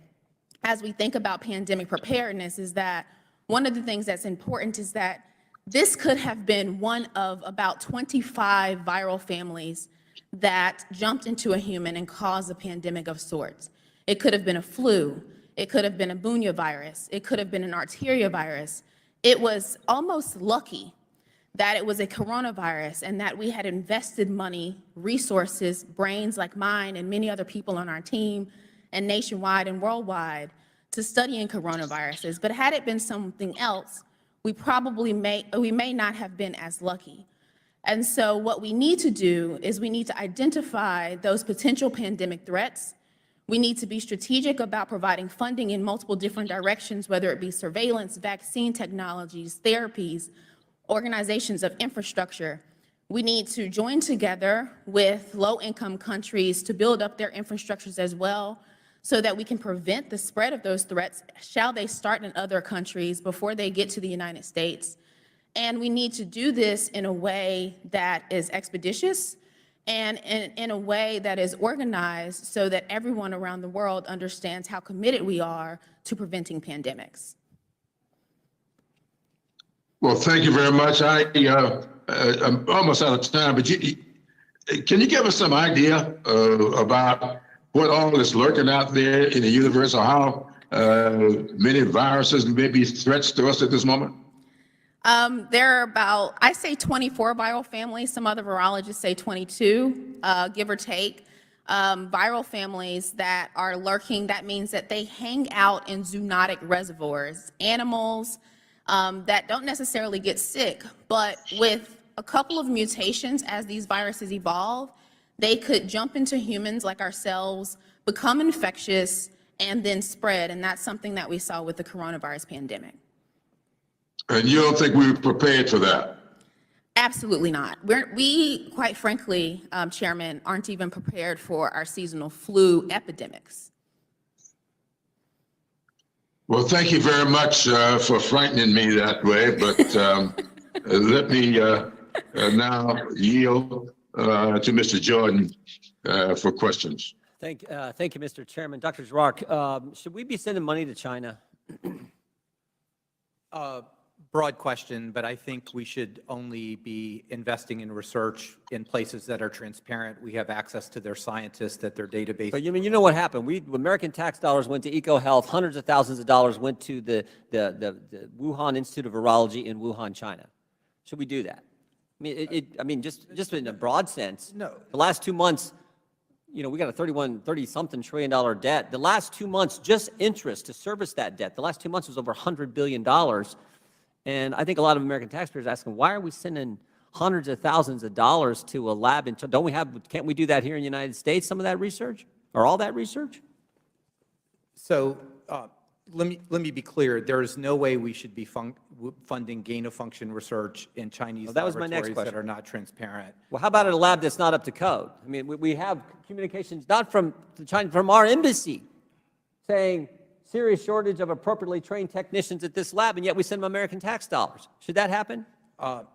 as we think about pandemic preparedness is that one of the things that's important is that this could have been one of about 25 viral families that jumped into a human and caused a pandemic of sorts. It could have been a flu. It could have been a Bunya virus. It could have been an arteria virus. It was almost lucky that it was a coronavirus and that we had invested money, resources, brains like mine and many other people on our team and nationwide and worldwide to studying coronaviruses. But had it been something else, we may not have been as lucky. And so what we need to do is we need to identify those potential pandemic threats. We need to be strategic about providing funding in multiple different directions, whether it be surveillance, vaccine technologies, therapies, organizations of infrastructure. We need to join together with low-income countries to build up their infrastructures as well so that we can prevent the spread of those threats, shall they start in other countries before they get to the United States. And we need to do this in a way that is expeditious and in a way that is organized so that everyone around the world understands how committed we are to preventing pandemics. Well, thank you very much. I'm almost out of time, but can you give us some idea about what all is lurking out there in the universe, or how many viruses may be threats to us at this moment? There are about, I say 24 viral families. Some other virologists say 22, give or take. Viral families that are lurking, that means that they hang out in zoonotic reservoirs, animals that don't necessarily get sick, but with a couple of mutations as these viruses evolve, They could jump into humans like ourselves, become infectious, and then spread, and that's something that we saw with the coronavirus pandemic. And you don't think we were prepared for that? Absolutely not. We, quite frankly, Chairman, aren't even prepared for our seasonal flu epidemics. Well, thank you very much for frightening me that way, but let me now yield to Mr. Jordan for questions. Thank you, Mr. Chairman. Dr. Giroir, should we be sending money to China? Broad question, but I think we should only be investing in research in places that are transparent. We have access to their scientists, that their database. But you know what happened? American tax dollars went to EcoHealth. Hundreds of thousands of dollars went to the Wuhan Institute of Virology in Wuhan, China. Should we do that? I mean, just in a broad sense. No. The last 2 months, we got a 30-something trillion dollar debt. The last 2 months, just interest to service that debt, the last 2 months was over $100 billion. And I think a lot of American taxpayers are asking, why are we sending hundreds of thousands of dollars to a lab? And can't we do that here in the United States, some of that research, or all that research? So let me be clear. There is no way we should be funding gain-of-function research in Chinese that was my next laboratories question. that are not transparent. Well, how about at a lab that's not up to code? I mean, we have communications not from China, from our embassy saying serious shortage of appropriately trained technicians at this lab, and yet we send them American tax dollars. Should that happen?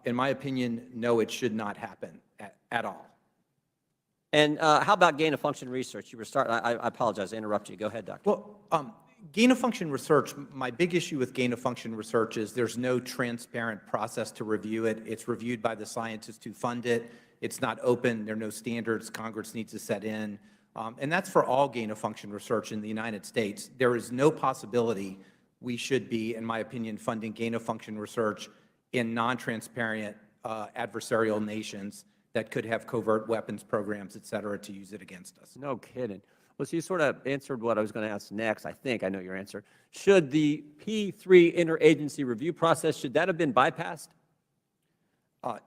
In my opinion, no, it should not happen at all. And how about gain-of-function research? You were starting. I apologize. I interrupted you. Go ahead, Doctor. Well, gain-of-function research, my big issue with gain-of-function research is there's no transparent process to review it. It's reviewed by the scientists who fund it. It's not open. There are no standards Congress needs to set in. And that's for all gain-of-function research in the United States. There is no possibility we should be, in my opinion, funding gain-of-function research in non-transparent adversarial nations that could have covert weapons programs, et cetera, to use it against us. No kidding. Well, so you sort of answered what I was going to ask next. I think I know your answer. Should the P3 interagency review process, should that have been bypassed?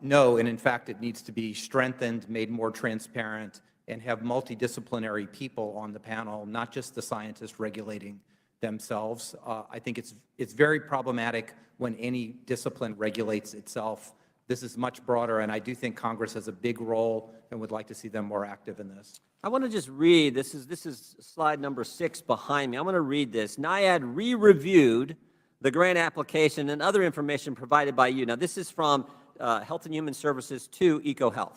No, and in fact, it needs to be strengthened, made more transparent, and have multidisciplinary people on the panel, not just the scientists regulating themselves. I think it's very problematic when any discipline regulates itself. This is much broader, and I do think Congress has a big role and would like to see them more active in this. I want to just read, this is slide number 6 behind me. I want to read this. NIAID re-reviewed the grant application and other information provided by you. Now, this is from Health and Human Services to EcoHealth.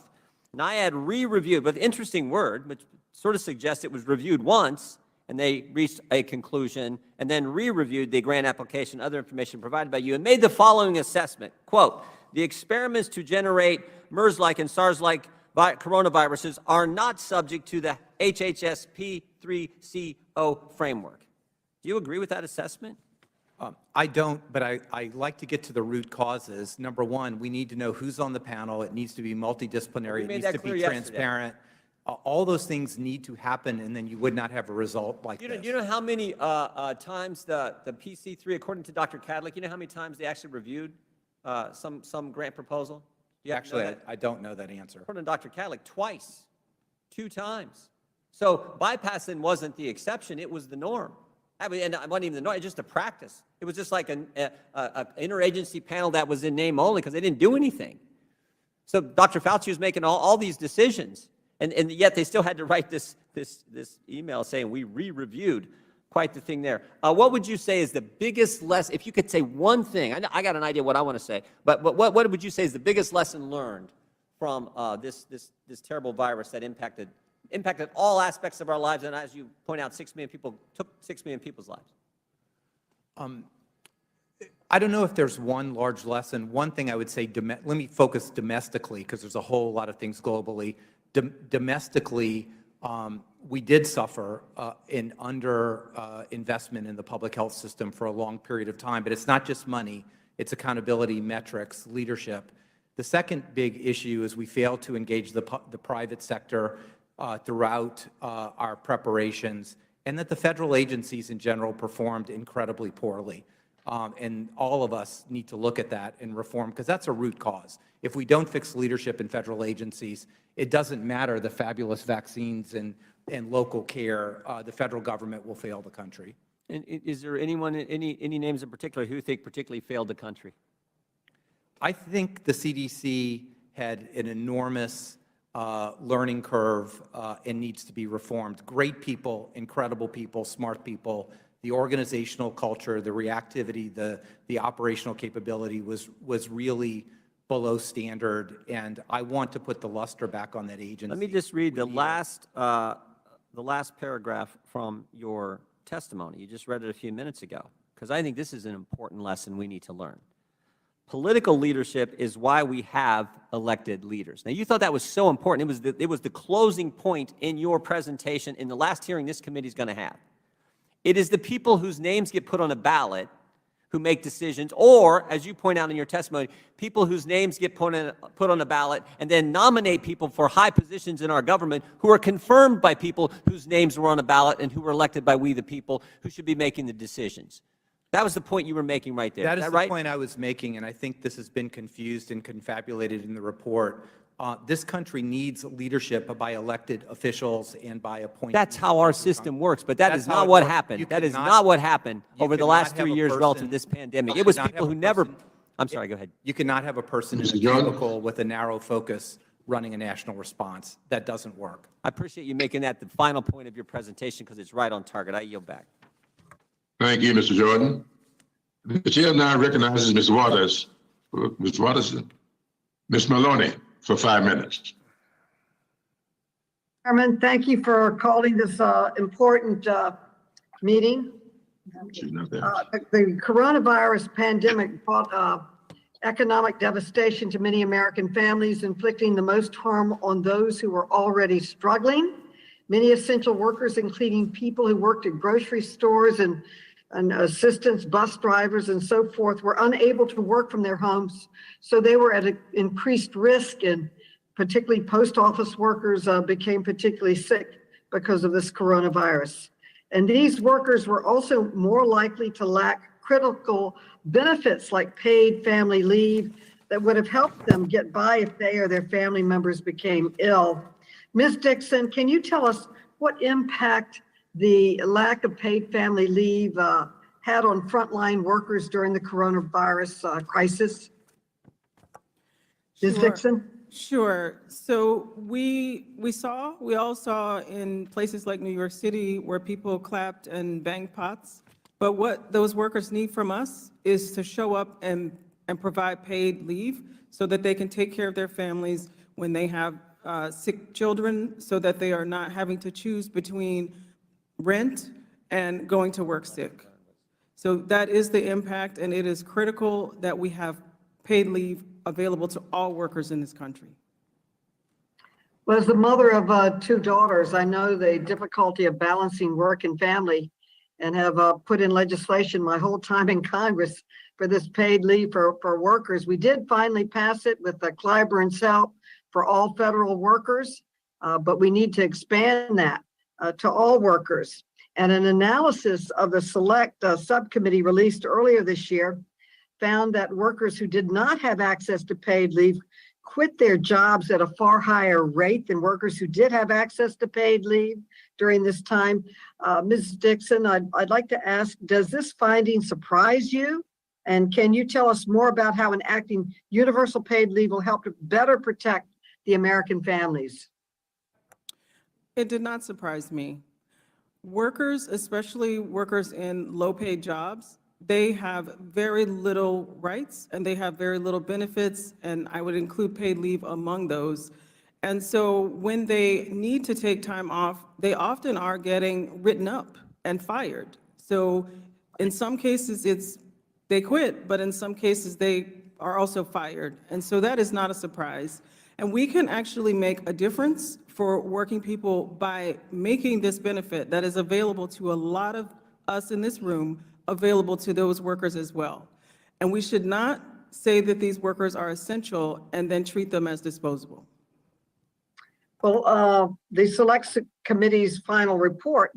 NIAID re-reviewed, but interesting word, which sort of suggests it was reviewed once, and they reached a conclusion, and then re-reviewed the grant application, other information provided by you, and made the following assessment, quote, the experiments to generate MERS-like and SARS-like coronaviruses are not subject to the HHS P3CO framework. Do you agree with that assessment? I don't, but I like to get to the root causes. Number one, we need to know who's on the panel. It needs to be multidisciplinary. It needs to be transparent. All those things need to happen, and then you would not have a result like this. Do you know how many times the PC3, according to Dr. Cadlick, you know how many times they actually reviewed some grant proposal? Actually, I don't know that answer. According to Dr. Cadlick, twice, 2 times. So bypassing wasn't the exception, it was the norm. And it wasn't even the norm, it was just a practice. It was just like an interagency panel that was in name only because they didn't do anything. So Dr. Fauci was making all these decisions, and yet they still had to write this email saying we re-reviewed. Quite the thing there. What would you say is the biggest lesson, if you could say one thing, I got an idea what I want to say, but what would you say is the biggest lesson learned from this terrible virus that impacted all aspects of our lives, and as you point out, 6 million people, took 6 million people's lives? I don't know if there's one large lesson. One thing I would say, let me focus domestically, because there's a whole lot of things globally. Domestically, we did suffer in investment in the public health system for a long period of time, but it's not just money, it's accountability, metrics, leadership. The second big issue is we failed to engage the private sector throughout our preparations, and that the federal agencies in general performed incredibly poorly. And all of us need to look at that and reform, because that's a root cause. If we don't fix leadership in federal agencies, it doesn't matter the fabulous vaccines and local care, the federal government will fail the country. And is there anyone, any names in particular who you think particularly failed the country? I think the CDC had an enormous learning curve and needs to be reformed. Great people, incredible people, smart people. The organizational culture, the reactivity, the operational capability was really below standard, and I want to put the luster back on that agency. Let me just read the last paragraph from your testimony. You just read it a few minutes ago, because I think this is an important lesson we need to learn. Political leadership is why we have elected leaders. Now, you thought that was so important. It was the closing point in your presentation in the last hearing this committee is going to have. It is the people whose names get put on a ballot who make decisions, or, as you point out in your testimony, people whose names get put on a ballot and then nominate people for high positions in our government who are confirmed by people whose names were on a ballot and who were elected by we the people who should be making the decisions. That was the point you were making right there. That is that the right? point I was making, and I think this has been confused and confabulated in the report. This country needs leadership by elected officials and by appointed. That's how our system works, but that That's is how not it what works. happened. You That is cannot- not what happened you over the cannot last have 3 a years relative to person- this pandemic. you It was cannot people have who a never, person- I'm sorry, go ahead. You cannot have a person in a Mr. Jordan? cubicle with a narrow focus running a national response. That doesn't work. I appreciate you making that the final point of your presentation because it's right on target. I yield back. Thank you, Mr. Jordan. The chair now recognizes Ms. Waters. Ms. Waters, Ms. Maloney for 5 minutes. Chairman, thank you for calling this important meeting. She's not there. The coronavirus pandemic brought economic devastation to many American families, inflicting the most harm on those who were already struggling. Many essential workers, including people who worked at grocery stores and assistants, bus drivers, and so forth, were unable to work from their homes. So they were at an increased risk, and particularly post office workers became particularly sick because of this coronavirus. And these workers were also more likely to lack critical benefits like paid family leave that would have helped them get by if they or their family members became ill. Ms. Dixon, can you tell us what impact the lack of paid family leave had on frontline workers during the coronavirus crisis? Ms. Sure. Dixon? Sure. So we all saw in places like New York City where people clapped and banged pots. But what those workers need from us is to show up and provide paid leave so that they can take care of their families when they have sick children, so that they are not having to choose between rent and going to work sick. So that is the impact, and it is critical that we have paid leave available to all workers in this country. Well, as the mother of 2 daughters, I know the difficulty of balancing work and family, and have put in legislation my whole time in Congress for this paid leave for workers. We did finally pass it with Clyburn's help for all federal workers, but we need to expand that to all workers. And an analysis of the select subcommittee released earlier this year found that workers who did not have access to paid leave quit their jobs at a far higher rate than workers who did have access to paid leave during this time. Ms. Dixon, I'd like to ask, does this finding surprise you? And can you tell us more about how enacting universal paid leave will help to better protect the American families? It did not surprise me. Workers, especially workers in low-paid jobs, they have very little rights and they have very little benefits, and I would include paid leave among those. And so when they need to take time off, they often are getting written up and fired. So in some cases, they quit, but in some cases, they are also fired. And so that is not a surprise. And we can actually make a difference for working people by making this benefit that is available to a lot of us in this room available to those workers as well. And we should not say that these workers are essential and then treat them as disposable. Well, the Select Committee's final report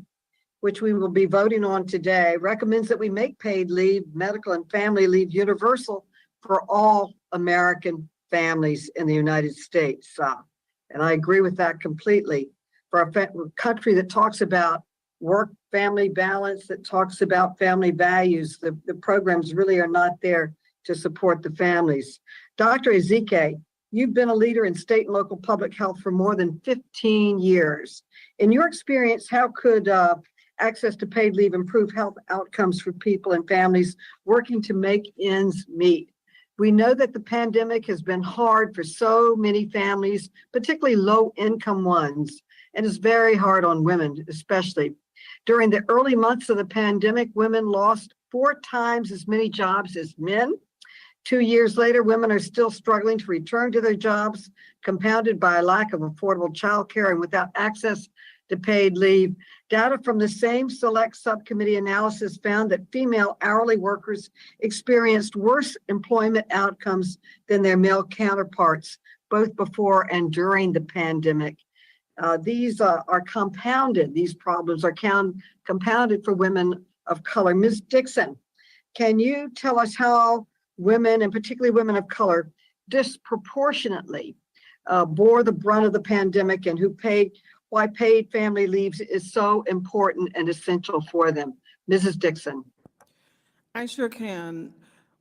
which we will be voting on today, recommends that we make paid leave, medical and family leave universal for all American families in the United States. And I agree with that completely. For a country that talks about work-family balance, that talks about family values, the programs really are not there to support the families. Dr. Ezike, you've been a leader in state and local public health for more than 15 years. In your experience, how could access to paid leave improve health outcomes for people and families working to make ends meet? We know that the pandemic has been hard for so many families, particularly low-income ones, and it's very hard on women, especially. During the early months of the pandemic, women lost 4 times as many jobs as men. 2 years later, women are still struggling to return to their jobs, compounded by a lack of affordable childcare and without access to paid leave. Data from the same select subcommittee analysis found that female hourly workers experienced worse employment outcomes than their male counterparts, both before and during the pandemic. These are compounded, these problems are compounded for women of color. Ms. Dixon, can you tell us how women, and particularly women of color, disproportionately bore the brunt of the pandemic, and why paid family leave is so important and essential for them? Mrs. Dixon. I sure can.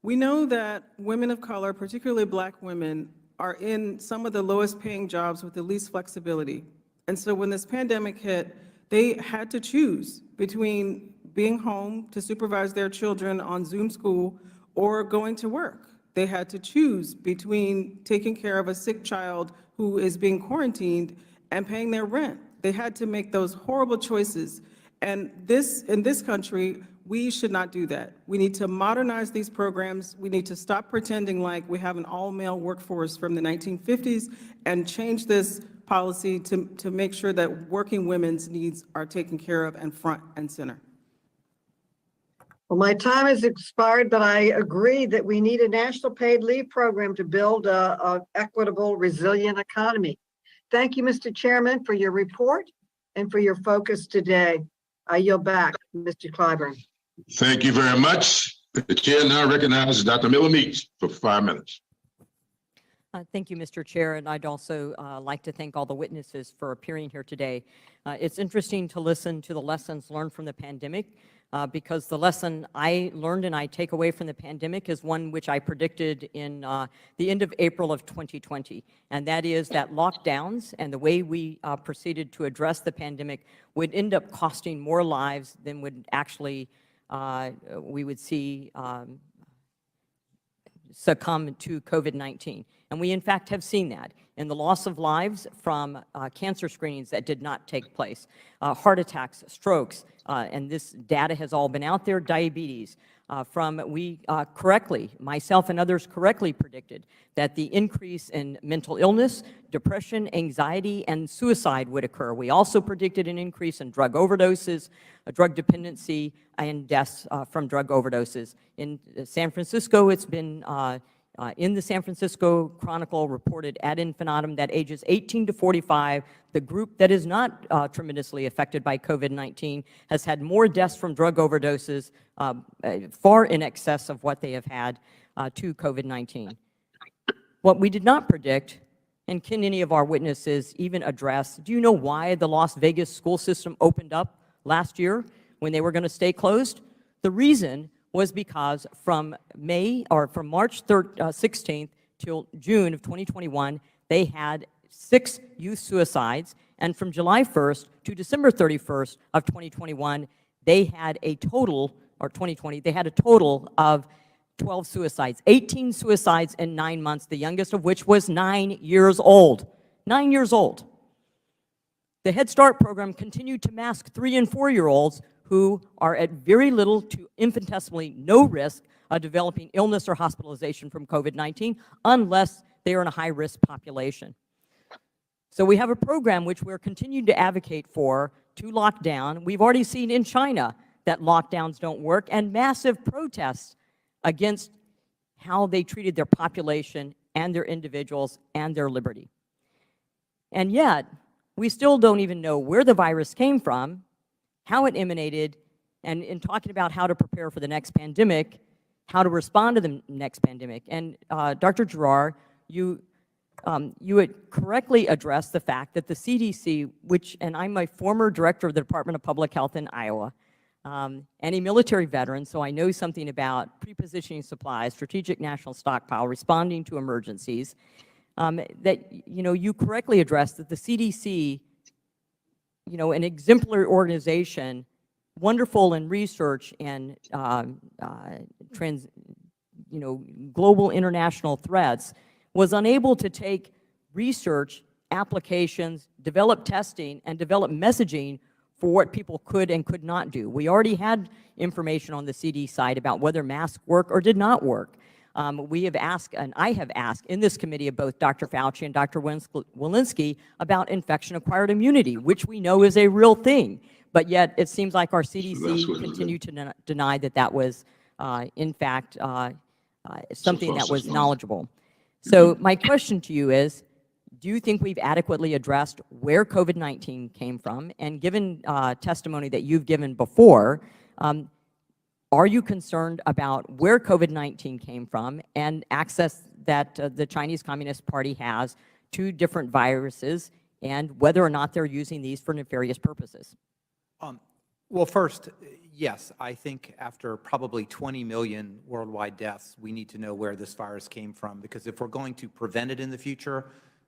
We know that women of color, particularly Black women, are in some of the lowest paying jobs with the least flexibility. And so when this pandemic hit, they had to choose between being home to supervise their children on Zoom school or going to work. They had to choose between taking care of a sick child who is being quarantined and paying their rent. They had to make those horrible choices. And in this country, we should not do that. We need to modernize these programs. We need to stop pretending like we have an all-male workforce from the 1950s and change this policy to make sure that working women's needs are taken care of and front and center. Well, my time has expired, but I agree that we need a national paid leave program to build an equitable, resilient economy. Thank you, Mr. Chairman, for your report and for your focus today. I yield back, Mr. Clyburn. Thank you very much. The chair now recognizes Dr. Miller Meeks for 5 minutes. Thank you, Mr. Chair, and I'd also like to thank all the witnesses for appearing here today. It's interesting to listen to the lessons learned from the pandemic because the lesson I learned and I take away from the pandemic is one which I predicted in the end of April of 2020, and that is that lockdowns and the way we proceeded to address the pandemic would end up costing more lives than would actually we would see succumb to COVID-19. And we, in fact, have seen that in the loss of lives from cancer screenings that did not take place, heart attacks, strokes, and this data has all been out there, diabetes. We correctly, myself and others correctly predicted that the increase in mental illness, depression, anxiety, and suicide would occur. We also predicted an increase in drug overdoses, drug dependency, and deaths from drug overdoses. In San Francisco, it's been in the San Francisco Chronicle reported ad infinitum that ages 18 to 45, the group that is not tremendously affected by COVID-19, has had more deaths from drug overdoses, far in excess of what they have had to COVID-19. What we did not predict, and can any of our witnesses even address, do you know why the Las Vegas school system opened up last year when they were going to stay closed? The reason was because from March 16th till June of 2021, they had 6 youth suicides, and from July 1st to December 31st of 2021, they had a total, or 2020, they had a total of 12 suicides, 18 suicides in 9 months, the youngest of which was 9 years old. 9 years old. The Head Start program continued to mask 3- and 4-year-olds who are at very little to infinitesimally no risk of developing illness or hospitalization from COVID-19 unless they are in a high-risk population. So we have a program which we're continuing to advocate for to lock down. We've already seen in China that lockdowns don't work, and massive protests against how they treated their population and their individuals and their liberty. And yet, we still don't even know where the virus came from, how it emanated, and in talking about how to prepare for the next pandemic, how to respond to the next pandemic. And Dr. Gerard, you had correctly addressed the fact that the CDC, and I'm a former director of the Department of Public Health in Iowa, and a military veteran, so I know something about pre-positioning supplies, strategic national stockpile, responding to emergencies, that, you correctly addressed that the CDC, an exemplary organization, wonderful in research and global international threats, was unable to take research, applications, develop testing, and develop messaging for what people could and could not do. We already had information on the CD side about whether masks work or did not work. We have asked, and I have asked in this committee of both Dr. Fauci and Dr. Walensky about infection-acquired immunity, which we know is a real thing. But yet it seems like our CDC continued to deny that that was, in fact, something that was knowledgeable. So my question to you is, do you think we've adequately addressed where COVID-19 came from? And given testimony that you've given before, are you concerned about where COVID-19 came from and access that the Chinese Communist Party has to different viruses, and whether or not they're using these for nefarious purposes? Well, first, yes, I think after probably 20 million worldwide deaths, we need to know where this virus came from, because if we're going to prevent it in the future,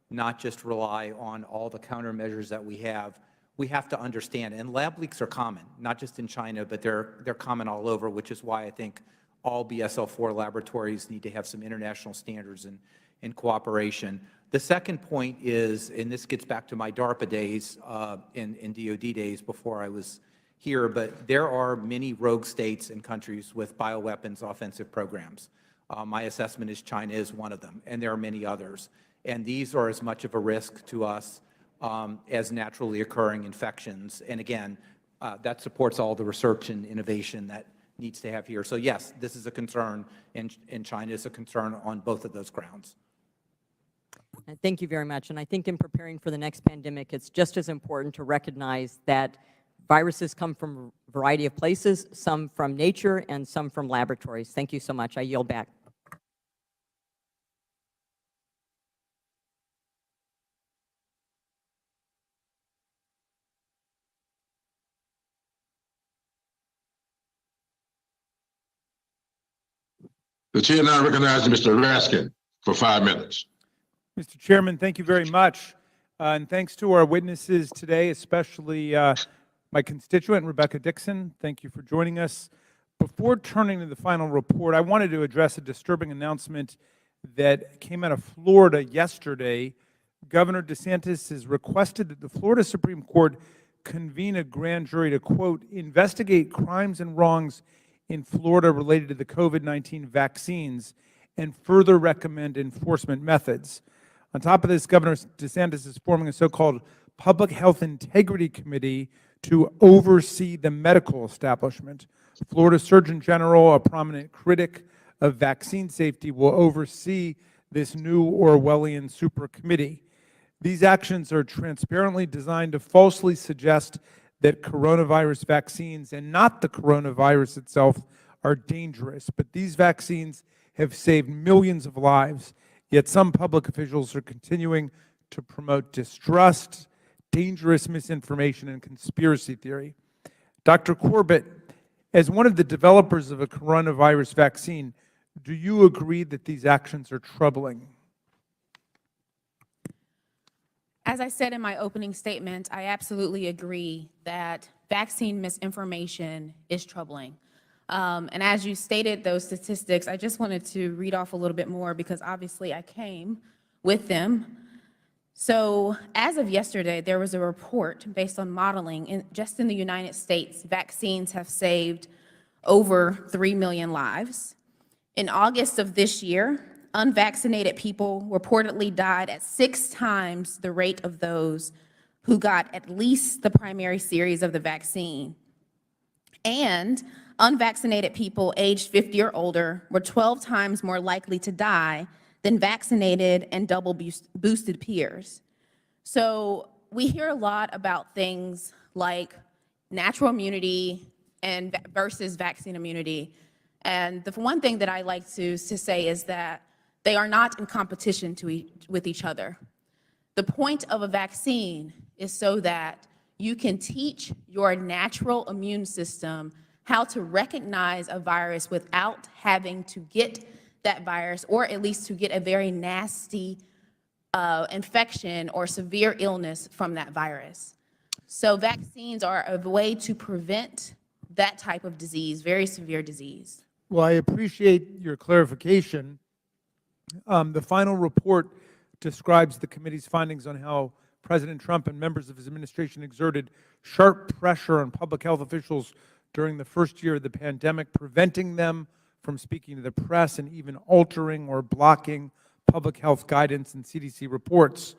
not just rely on all the countermeasures that we have to understand. And lab leaks are common, not just in China, but they're common all over, which is why I think all BSL-4 laboratories need to have some international standards and cooperation. The second point is, and this gets back to my DARPA days and DOD days before I was here, but there are many rogue states and countries with bioweapons offensive programs. My assessment is China is one of them, and there are many others. And these are as much of a risk to us as naturally occurring infections. And again, that supports all the research and innovation that needs to have here. So yes, this is a concern, and China is a concern on both of those grounds. Thank you very much. And I think in preparing for the next pandemic, it's just as important to recognize that viruses come from a variety of places, some from nature and some from laboratories. Thank you so much. I yield back. The chair now recognizes Mr. Raskin for 5 minutes. Mr. Chairman, thank you very much. And thanks to our witnesses today, especially my constituent, Rebecca Dixon. Thank you for joining us. Before turning to the final report, I wanted to address a disturbing announcement that came out of Florida yesterday. Governor DeSantis has requested that the Florida Supreme Court convene a grand jury to, quote, investigate crimes and wrongs in Florida related to the COVID-19 vaccines and further recommend enforcement methods. On top of this, Governor DeSantis is forming a so-called Public Health Integrity Committee to oversee the medical establishment. Florida Surgeon General, a prominent critic of vaccine safety, will oversee this new Orwellian super committee. These actions are transparently designed to falsely suggest that coronavirus vaccines, and not the coronavirus itself, are dangerous. But these vaccines have saved millions of lives, yet some public officials are continuing to promote distrust, dangerous misinformation, and conspiracy theory. Dr. Corbett, as one of the developers of a coronavirus vaccine, do you agree that these actions are troubling? As I said in my opening statement, I absolutely agree that vaccine misinformation is troubling. And as you stated those statistics, I just wanted to read off a little bit more because obviously I came with them. So as of yesterday, there was a report based on modeling. Just in the United States, vaccines have saved over 3 million lives. In August of this year, unvaccinated people reportedly died at 6 times the rate of those who got at least the primary series of the vaccine. And unvaccinated people aged 50 or older were 12 times more likely to die than vaccinated and double boosted peers. So we hear a lot about things like natural immunity and versus vaccine immunity. And the one thing that I like to say is that they are not in competition with each other. The point of a vaccine is so that you can teach your natural immune system how to recognize a virus without having to get that virus, or at least to get a very nasty infection or severe illness from that virus. So vaccines are a way to prevent that type of disease, very severe disease. Well, I appreciate your clarification. The final report describes the committee's findings on how President Trump and members of his administration exerted sharp pressure on public health officials during the first year of the pandemic, preventing them from speaking to the press and even altering or blocking public health guidance and CDC reports.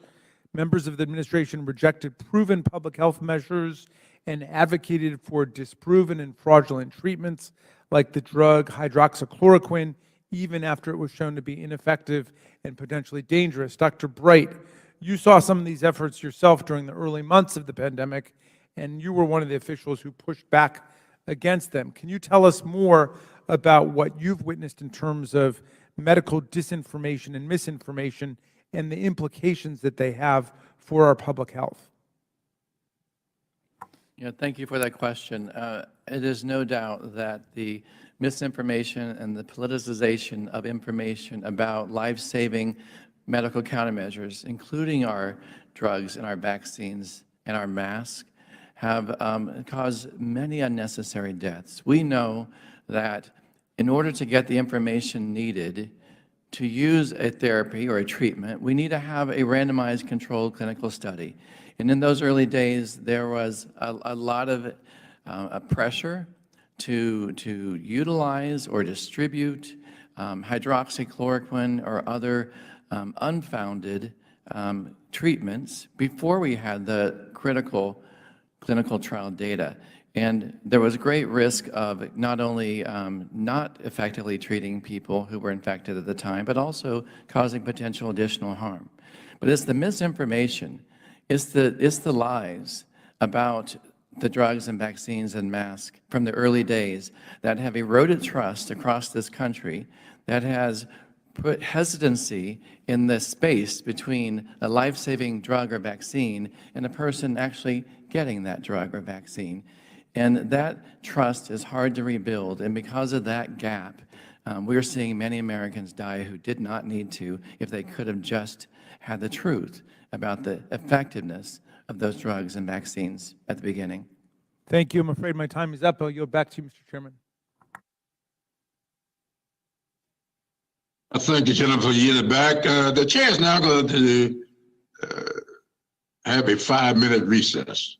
Members of the administration rejected proven public health measures and advocated for disproven and fraudulent treatments like the drug hydroxychloroquine, even after it was shown to be ineffective and potentially dangerous. Dr. Bright, you saw some of these efforts yourself during the early months of the pandemic, and you were one of the officials who pushed back against them. Can you tell us more about what you've witnessed in terms of medical disinformation and misinformation and the implications that they have for our public health? Yeah, thank you for that question. It is no doubt that the misinformation and the politicization of information about life-saving medical countermeasures, including our drugs and our vaccines and our masks, have caused many unnecessary deaths. We know that in order to get the information needed to use a therapy or a treatment, we need to have a randomized controlled clinical study. And in those early days, there was a lot of pressure to utilize or distribute hydroxychloroquine or other unfounded treatments before we had the critical clinical trial data. And there was great risk of not only not effectively treating people who were infected at the time, but also causing potential additional harm. But it's the misinformation, it's the lies about the drugs and vaccines and masks from the early days that have eroded trust across this country, that has put hesitancy in the space between a life-saving drug or vaccine and a person actually getting that drug or vaccine. And that trust is hard to rebuild, and because of that gap, we're seeing many Americans die who did not need to if they could have just had the truth about the effectiveness of those drugs and vaccines at the beginning. Thank you. I'm afraid my time is up. I'll yield back to you, Mr. Chairman. Thank you, Jennifer, for yielding back. The chair is now going to have a 5-minute recess.